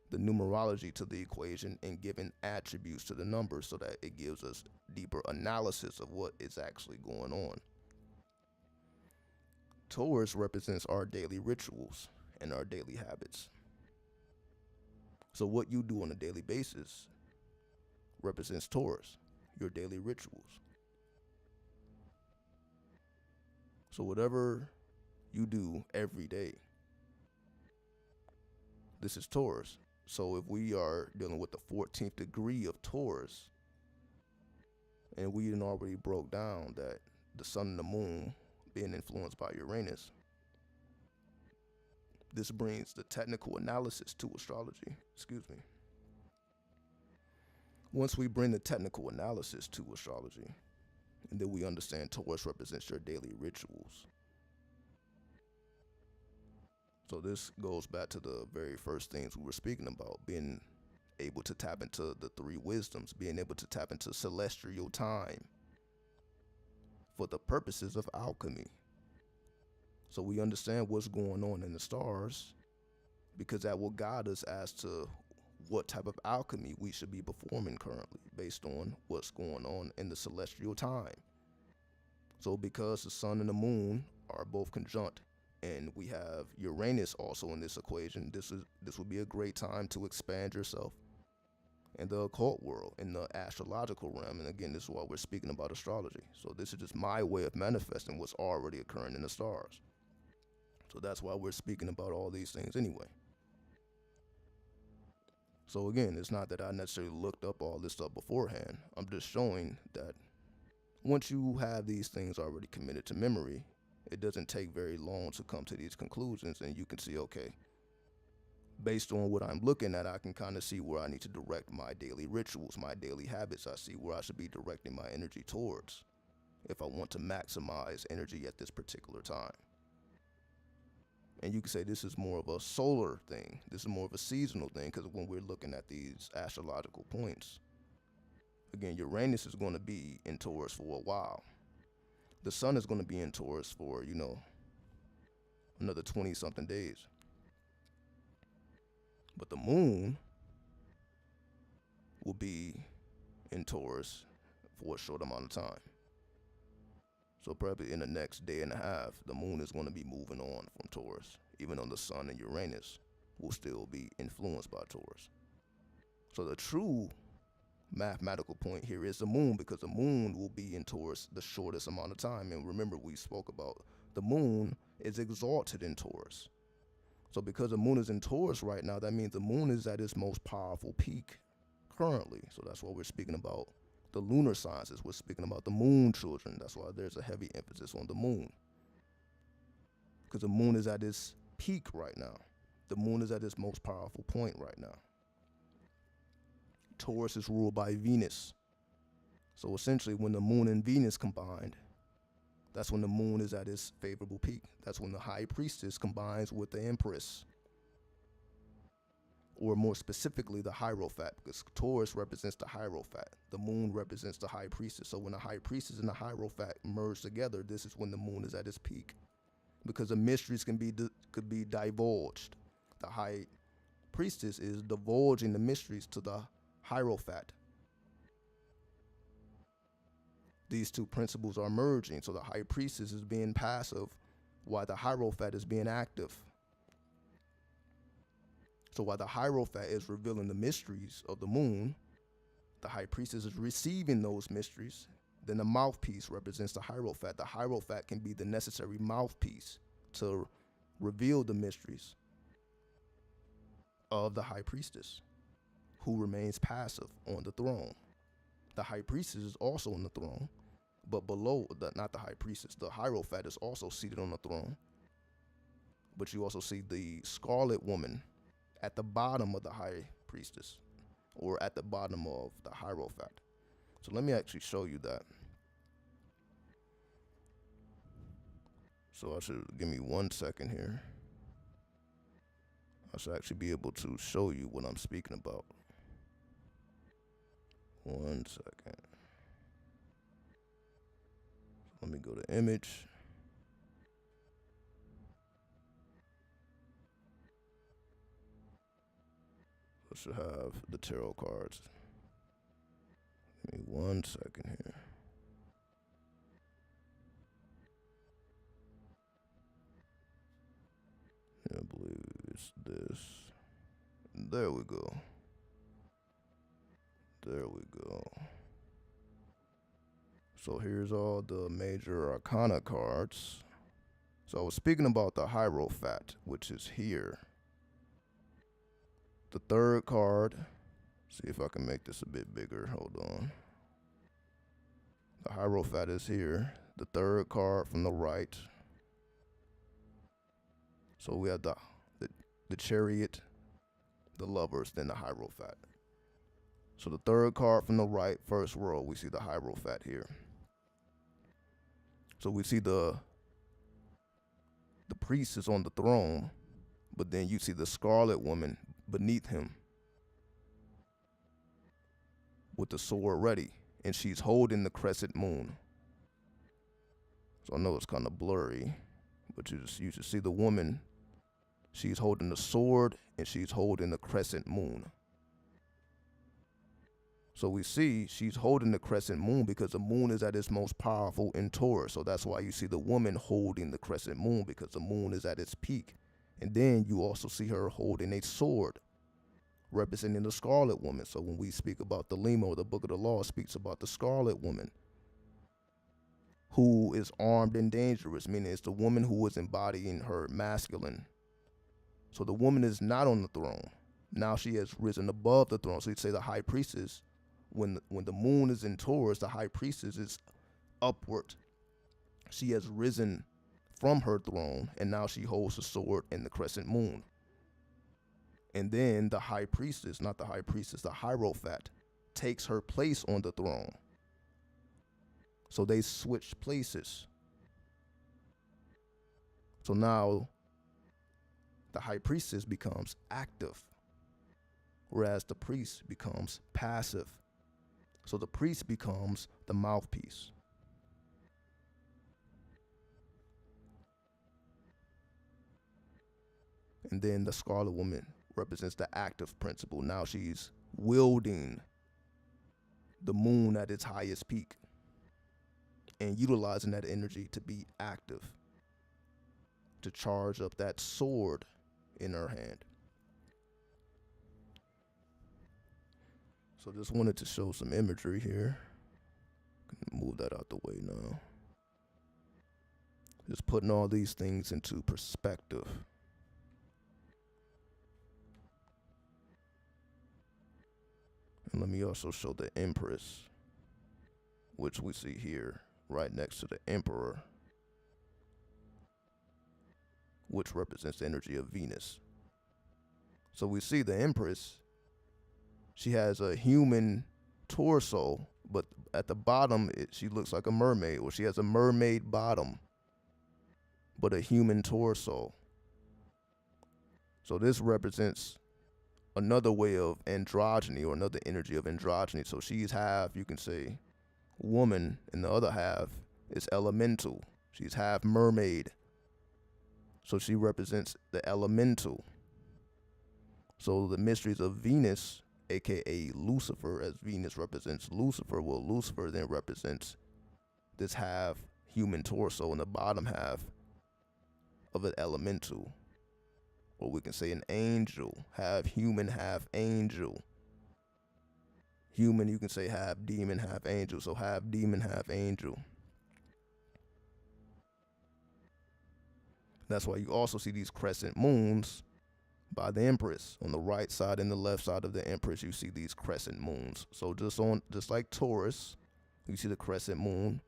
the numerology to the equation and giving attributes to the numbers, so that it gives us deeper analysis of what is actually going on. Taurus represents our daily rituals and our daily habits. So what you do on a daily basis represents Taurus, your daily rituals. So whatever you do every day, this is Taurus. So if we are dealing with the 14th degree of Taurus, and we already broke down that the sun and the moon being influenced by Uranus, this brings the technical analysis to astrology. Once we bring the technical analysis to astrology, and then we understand Taurus represents your daily rituals. So this goes back to the very first things we were speaking about, being able to tap into the 3 wisdoms, being able to tap into celestial time for the purposes of alchemy. So we understand what's going on in the stars, because that will guide us as to what type of alchemy we should be performing currently, based on what's going on in the celestial time. So because the sun and the moon are both conjunct, and we have Uranus also in this equation, this would be a great time to expand yourself in the occult world, in the astrological realm. And again, this is why we're speaking about astrology. So this is just my way of manifesting what's already occurring in the stars. So that's why we're speaking about all these things anyway. So again, it's not that I necessarily looked up all this stuff beforehand. I'm just showing that once you have these things already committed to memory, it doesn't take very long to come to these conclusions, and you can see, okay, based on what I'm looking at, I can kind of see where I need to direct my daily rituals, my daily habits. I see where I should be directing my energy towards if I want to maximize energy at this particular time. And you can say this is more of a solar thing. This is more of a seasonal thing, because when we're looking at these astrological points, again, Uranus is going to be in Taurus for a while. The sun is going to be in Taurus for, another 20-something days. But the moon will be in Taurus for a short amount of time. So probably in the next day and a half, the moon is going to be moving on from Taurus, even though the sun and Uranus will still be influenced by Taurus. So the true mathematical point here is the moon, because the moon will be in Taurus the shortest amount of time. And remember, we spoke about the moon is exalted in Taurus. So because the moon is in Taurus right now, that means the moon is at its most powerful peak currently. So that's why we're speaking about the lunar sciences. We're speaking about the moon children. That's why there's a heavy emphasis on the moon, because the moon is at its peak right now. The moon is at its most powerful point right now. Taurus is ruled by Venus. So essentially, when the moon and Venus combined, that's when the moon is at its favorable peak. That's when the high priestess combines with the empress, or more specifically, the Hierophant, because Taurus represents the Hierophant. The moon represents the high priestess. So when the high priestess and the Hierophant merge together, this is when the moon is at its peak, because the mysteries could be divulged. The high priestess is divulging the mysteries to the Hierophant. These two principles are merging, so the high priestess is being passive while the Hierophant is being active. So while the Hierophant is revealing the mysteries of the moon, the high priestess is receiving those mysteries. Then the mouthpiece represents the Hierophant. The Hierophant can be the necessary mouthpiece to reveal the mysteries of the high priestess, who remains passive on the throne. The high priestess is also on the throne, But below, not the high priestess, the Hierophant is also seated on the throne. But you also see the scarlet woman at the bottom of the high priestess, or at the bottom of the Hierophant. So let me actually show you that. So I should, give me 1 second here. I should actually be able to show you what I'm speaking about. 1 second. Let me go to image. I should have the tarot cards. Give me 1 second here. I believe it's this. There we go. There we go. So here's all the major arcana cards. So I was speaking about the Hierophant, which is here. The third card, see if I can make this a bit bigger, hold on. The Hierophant is here. The third card from the right. So we have the Chariot, the Lovers, then the Hierophant. So the third card from the right, first row, we see the Hierophant here. So we see the priest is on the throne, but then you see the scarlet woman beneath him with the sword ready, and she's holding the crescent moon. So I know it's kind of blurry, but you should see the woman. She's holding the sword and she's holding the crescent moon. So we see she's holding the crescent moon because the moon is at its most powerful in Taurus. So that's why you see the woman holding the crescent moon, because the moon is at its peak. And then you also see her holding a sword representing the scarlet woman. So when we speak about the Lima, or the Book of the Law speaks about the scarlet woman who is armed and dangerous, meaning it's the woman who is embodying her masculine. So the woman is not on the throne. Now she has risen above the throne. So you'd say the high priestess, when the moon is in Taurus, the high priestess is upward. She has risen from her throne, and now she holds the sword and the crescent moon. And then the high priestess, not the high priestess, the Hierophant, takes her place on the throne. So they switch places. So now the high priestess becomes active, whereas the priest becomes passive. So the priest becomes the mouthpiece. And then the scarlet woman represents the active principle. Now she's wielding the moon at its highest peak and utilizing that energy to be active, to charge up that sword in her hand. So just wanted to show some imagery here. Move that out the way now. Just putting all these things into perspective. And let me also show the Empress, which we see here right next to the Emperor, which represents the energy of Venus. So we see the Empress, she has a human torso, but at the bottom, she looks like a mermaid, or she has a mermaid bottom, but a human torso. So this represents another way of androgyny, or another energy of androgyny. So she's half, you can say, woman, and the other half is elemental. She's half mermaid. So she represents the elemental. So the mysteries of Venus, aka Lucifer, as Venus represents Lucifer, well, Lucifer then represents this half human torso and the bottom half of an elemental. Or we can say an angel, half human, half angel. Human, you can say half demon, half angel. So half demon, half angel. That's why you also see these crescent moons by the Empress. On the right side and the left side of the Empress, you see these crescent moons. So just like Taurus, you see the crescent moon.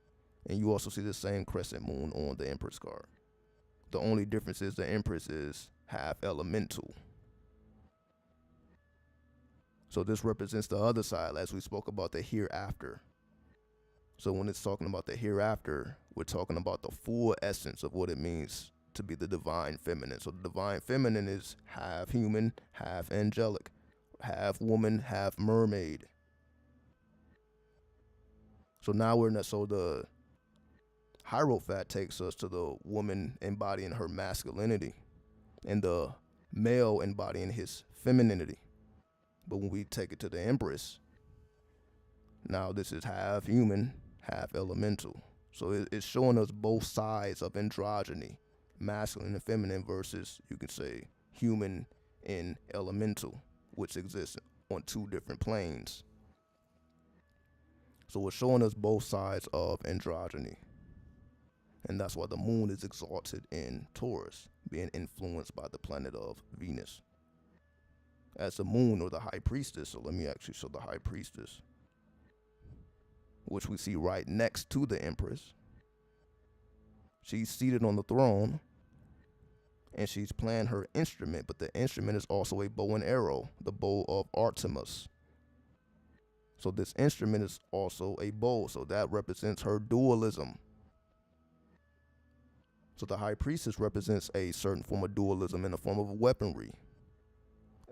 And you also see the same crescent moon on the Empress card. The only difference is the Empress is half elemental. So this represents the other side, as we spoke about the hereafter. So when it's talking about the hereafter, we're talking about the full essence of what it means to be the divine feminine. So the divine feminine is half human, half angelic, half woman, half mermaid. So now we're in that, so the Hierophant takes us to the woman embodying her masculinity and the male embodying his femininity. But when we take it to the Empress, now this is half human, half elemental. So it's showing us both sides of androgyny, masculine and feminine versus, you can say, human and elemental, which exists on two different planes. So it's showing us both sides of androgyny. And that's why the moon is exalted in Taurus, being influenced by the planet of Venus. As the moon, or the high priestess, so let me actually show the high priestess, which we see right next to the Empress. She's seated on the throne, and she's playing her instrument, but the instrument is also a bow and arrow, the bow of Artemis. So this instrument is also a bow, so that represents her dualism. So the high priestess represents a certain form of dualism in the form of weaponry.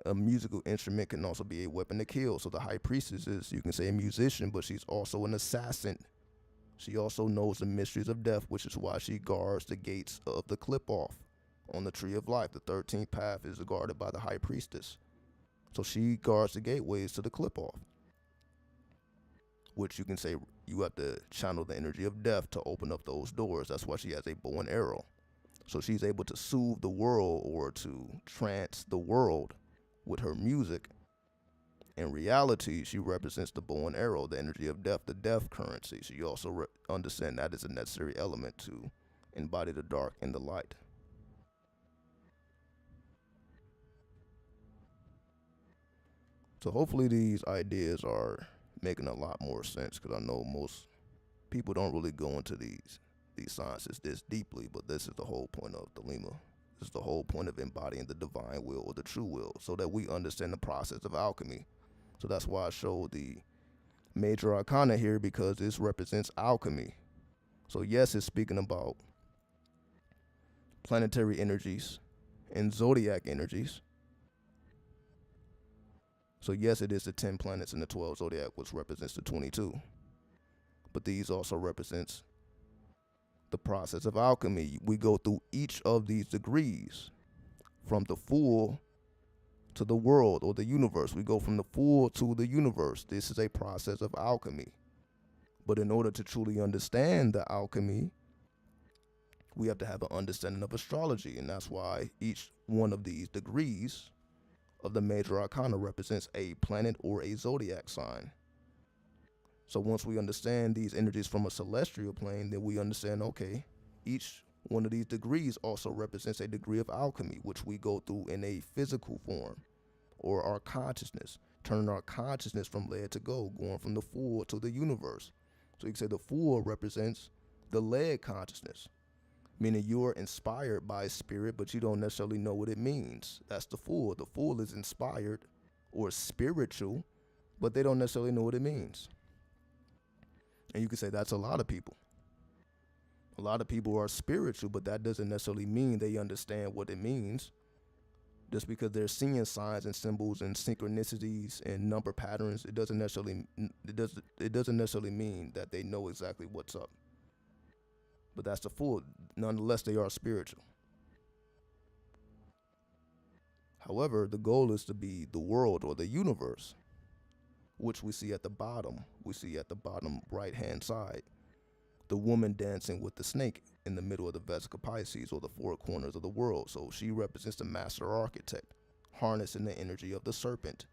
A musical instrument can also be a weapon to kill. So the high priestess is, you can say, a musician, but she's also an assassin. She also knows the mysteries of death, which is why she guards the gates of the clip-off on the tree of life. The 13th path is guarded by the high priestess. So she guards the gateways to the clip-off, which you can say you have to channel the energy of death to open up those doors. That's why she has a bow and arrow. So she's able to soothe the world or to trance the world with her music. In reality, she represents the bow and arrow, the energy of death, the death currency. So you also understand that is a necessary element to embody the dark and the light. So hopefully these ideas are making a lot more sense, because I know most people don't really go into these sciences this deeply, but this is the whole point of the Lima. This is the whole point of embodying the divine will, or the true will, so that we understand the process of alchemy. So that's why I showed the major arcana here, because this represents alchemy. So yes, it's speaking about planetary energies and zodiac energies. So yes, it is the 10 planets in the 12 zodiac, which represents the 22. But these also represents the process of alchemy. We go through each of these degrees, from the full to the world or the universe. We go from the full to the universe. This is a process of alchemy. But in order to truly understand the alchemy, we have to have an understanding of astrology. And that's why each one of these degrees of the major arcana represents a planet or a zodiac sign. So once we understand these energies from a celestial plane, then we understand, okay, each one of these degrees also represents a degree of alchemy, which we go through in a physical form, or our consciousness, turning our consciousness from lead to gold, going from the full to the universe. So you can say the full represents the lead consciousness, meaning you're inspired by spirit, but you don't necessarily know what it means. That's the full. The full is inspired or spiritual, but they don't necessarily know what it means. And you can say that's a lot of people. A lot of people are spiritual, but that doesn't necessarily mean they understand what it means. Just because they're seeing signs and symbols and synchronicities and number patterns, it doesn't necessarily mean that they know exactly what's up. But that's the full. Nonetheless, they are spiritual. However, the goal is to be the world or the universe, which we see at the bottom. We see at the bottom right-hand side, the woman dancing with the snake in the middle of the Vesica Pisces, or the four corners of the world. So she represents the master architect, harnessing the energy of the serpent,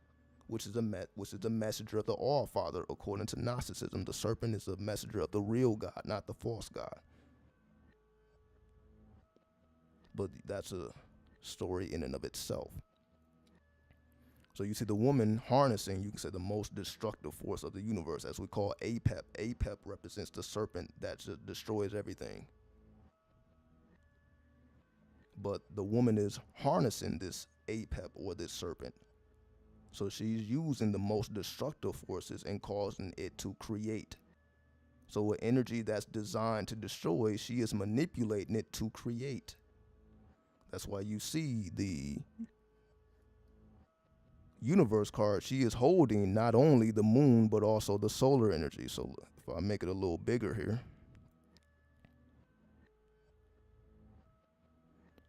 which is the messenger of the All-Father. According to Gnosticism, the serpent is the messenger of the real God, not the false God. But that's a story in and of itself. So you see the woman harnessing, you can say, the most destructive force of the universe, as we call Apep. Apep represents the serpent that just destroys everything. But the woman is harnessing this Apep, or this serpent. So she's using the most destructive forces and causing it to create. So an energy that's designed to destroy, she is manipulating it to create. That's why you see the universe card, she is holding not only the moon, but also the solar energy. So if I make it a little bigger here.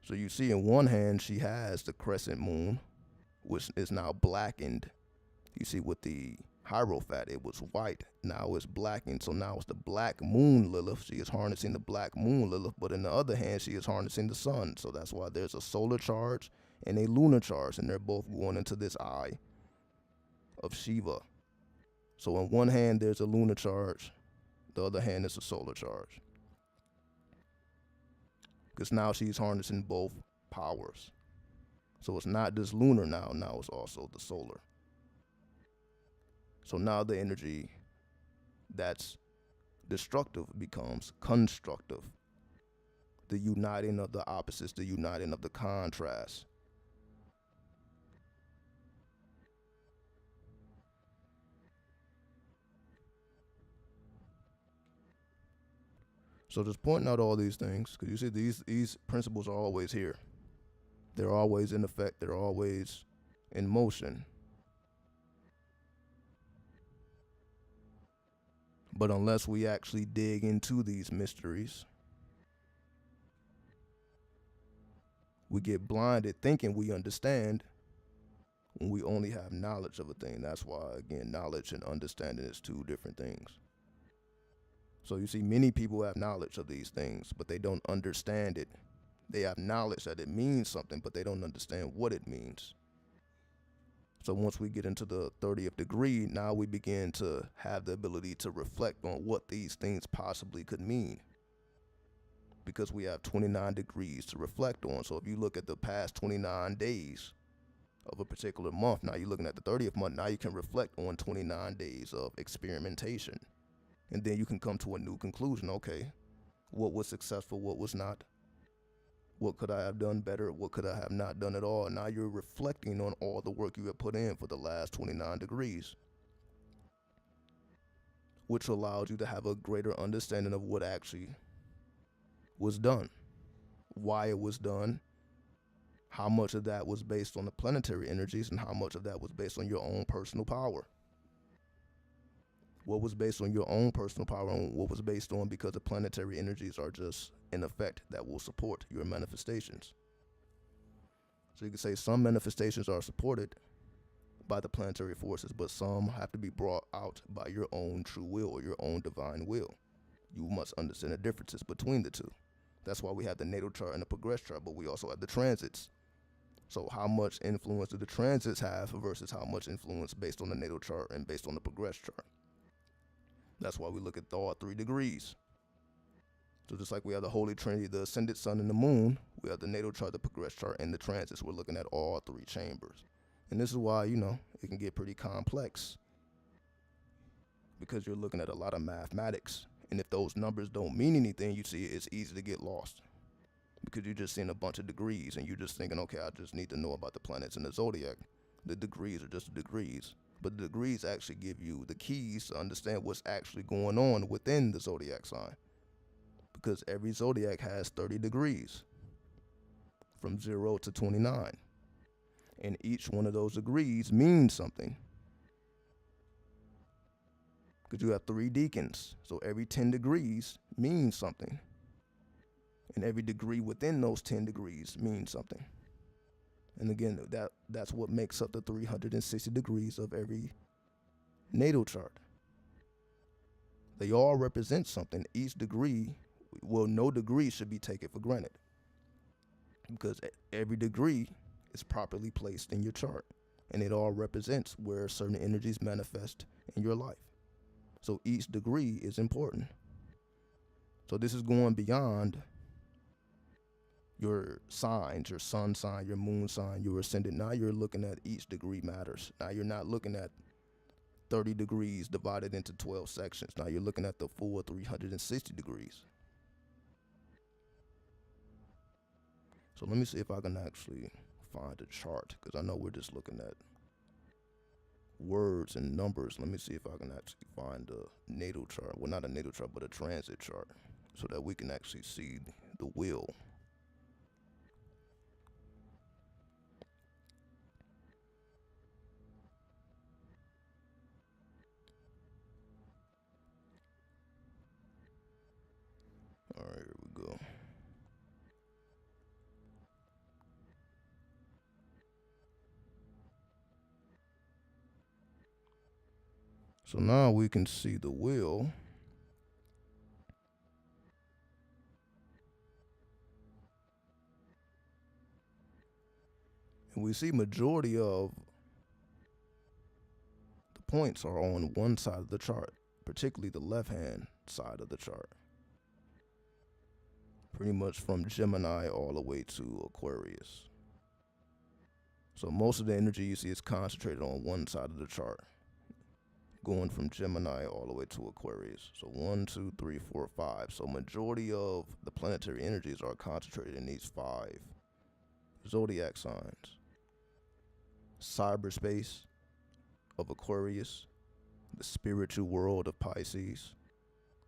So you see in one hand, she has the crescent moon, which is now blackened. You see with the Hierophant, it was white, now it's blackened. So now it's the black moon Lilith. She is harnessing the black moon Lilith, but in the other hand, she is harnessing the sun. So that's why there's a solar charge and a lunar charge, and they're both going into this eye of Shiva. So in one hand, there's a lunar charge, the other hand is a solar charge. Because now she's harnessing both powers. So it's not just lunar now it's also the solar. So now the energy that's destructive becomes constructive. The uniting of the opposites, the uniting of the contrasts. So just pointing out all these things, because you see these principles are always here. They're always in effect. They're always in motion. But unless we actually dig into these mysteries, we get blinded thinking we understand when we only have knowledge of a thing. That's why, again, knowledge and understanding is two different things. So you see, many people have knowledge of these things, but they don't understand it. They have knowledge that it means something, but they don't understand what it means. So once we get into the 30th degree, now we begin to have the ability to reflect on what these things possibly could mean. Because we have 29 degrees to reflect on. So if you look at the past 29 days of a particular month, now you're looking at the 30th month, now you can reflect on 29 days of experimentation. And then you can come to a new conclusion. Okay, what was successful, what was not? What could I have done better? What could I have not done at all? Now you're reflecting on all the work you have put in for the last 29 degrees, which allows you to have a greater understanding of what actually was done, why it was done, how much of that was based on the planetary energies, and how much of that was based on your own personal power. What was based on your own personal power, and what was based on because the planetary energies are just in effect that will support your manifestations. So you can say some manifestations are supported by the planetary forces, but some have to be brought out by your own true will or your own divine will. You must understand the differences between the two. That's why we have the natal chart and the progress chart, but we also have the transits. So how much influence do the transits have versus how much influence based on the natal chart and based on the progress chart? That's why we look at all 3 degrees. So just like we have the Holy Trinity, the ascended sun and the moon, we have the natal chart, the progress chart, and the transits. We're looking at all 3 chambers. And this is why, it can get pretty complex, because you're looking at a lot of mathematics. And if those numbers don't mean anything, you see, it's easy to get lost, because you're just seeing a bunch of degrees and you're just thinking, okay, I just need to know about the planets and the zodiac. The degrees are just the degrees. But the degrees actually give you the keys to understand what's actually going on within the zodiac sign. Because every zodiac has 30 degrees from 0 to 29. And each one of those degrees means something. Because you have 3 deacons. So every 10 degrees means something. And every degree within those 10 degrees means something. And again, that's what makes up the 360 degrees of every natal chart. They all represent something. Each degree, no degree should be taken for granted, because every degree is properly placed in your chart, and it all represents where certain energies manifest in your life. So each degree is important. So this is going beyond your signs, your sun sign, your moon sign, your ascendant. Now you're looking at each degree matters. Now you're not looking at 30 degrees divided into 12 sections. Now you're looking at the full 360 degrees. So let me see if I can actually find a chart, because I know we're just looking at words and numbers. Let me see if I can actually find a natal chart. Well, not a natal chart, but a transit chart, so that we can actually see the wheel. All right, here we go. So now we can see the wheel. And we see majority of the points are on one side of the chart, particularly the left-hand side of the chart. Pretty much from Gemini all the way to Aquarius. So most of the energy you see is concentrated on one side of the chart, going from Gemini all the way to Aquarius. So 1, 2, 3, 4, 5. So majority of the planetary energies are concentrated in these 5 zodiac signs. Cyberspace of Aquarius, the spiritual world of Pisces,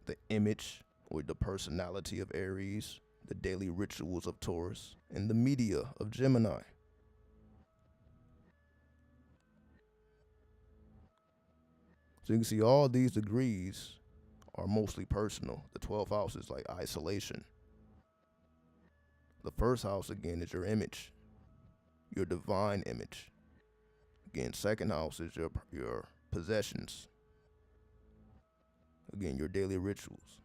the image or the personality of Aries, the daily rituals of Taurus, and the media of Gemini. So you can see all these degrees are mostly personal. The 12th house is like isolation. The first house, again, is your image, your divine image. Again, second house is your possessions. Again, your daily rituals.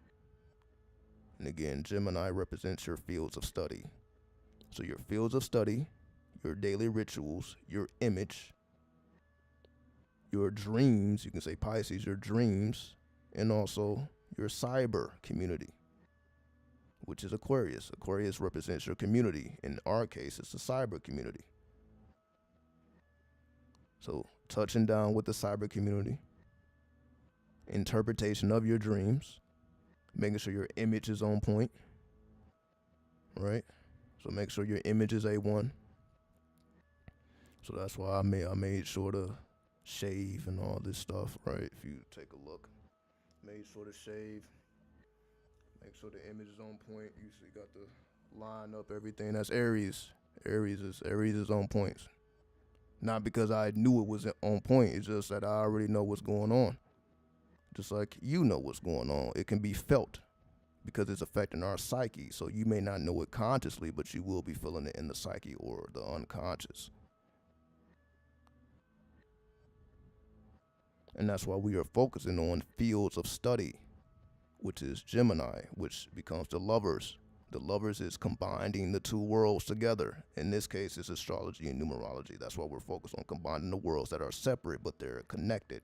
And again, Gemini represents your fields of study. So your fields of study, your daily rituals, your image, your dreams, you can say Pisces, your dreams, and also your cyber community, which is Aquarius. Aquarius represents your community. In our case, it's the cyber community. So touching down with the cyber community, interpretation of your dreams, making sure your image is on point, right? So make sure your image is A1. So that's why I made sure to shave and all this stuff, right? If you take a look, made sure to shave, make sure the image is on point. You see, got to line up everything. That's Aries. Aries is on point. Not because I knew it was on point. It's just that I already know what's going on. Just like you know what's going on. It can be felt because it's affecting our psyche. So you may not know it consciously, but you will be feeling it in the psyche or the unconscious. And that's why we are focusing on fields of study, which is Gemini, which becomes the lovers. The lovers is combining the two worlds together. In this case, it's astrology and numerology. That's why we're focused on combining the worlds that are separate, but they're connected.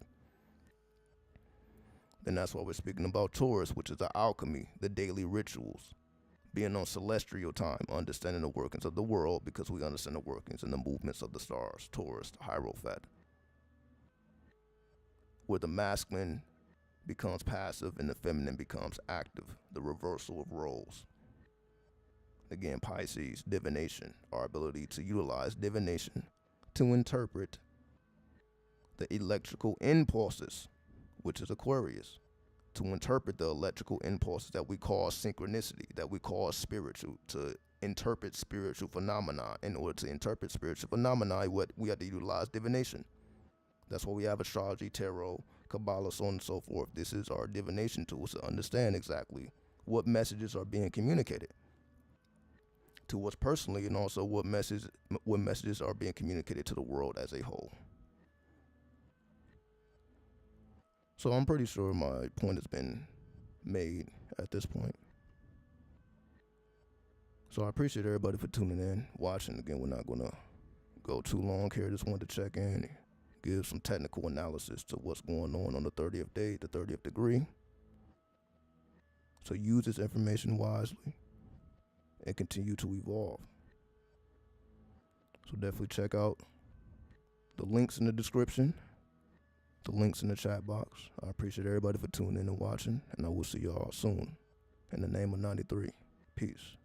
Then that's why we're speaking about Taurus, which is the alchemy, the daily rituals, being on celestial time, understanding the workings of the world because we understand the workings and the movements of the stars. Taurus, the Hierophant, where the masculine becomes passive and the feminine becomes active, the reversal of roles. Again, Pisces, divination, our ability to utilize divination to interpret the electrical impulses, which is Aquarius, to interpret the electrical impulses that we call synchronicity, that we call spiritual, to interpret spiritual phenomena. In order to interpret spiritual phenomena, we have to utilize divination. That's why we have astrology, tarot, Kabbalah, so on and so forth. This is our divination tools to understand exactly what messages are being communicated to us personally, and also what messages are being communicated to the world as a whole. So I'm pretty sure my point has been made at this point. So I appreciate everybody for tuning in, watching. Again, we're not going to go too long here. Just wanted to check in, give some technical analysis to what's going on the 30th day, the 30th degree. So use this information wisely. and continue to evolve. So definitely check out the links in the description, the links in the chat box. I appreciate everybody for tuning in and watching, and I will see y'all soon. In the name of 93, peace.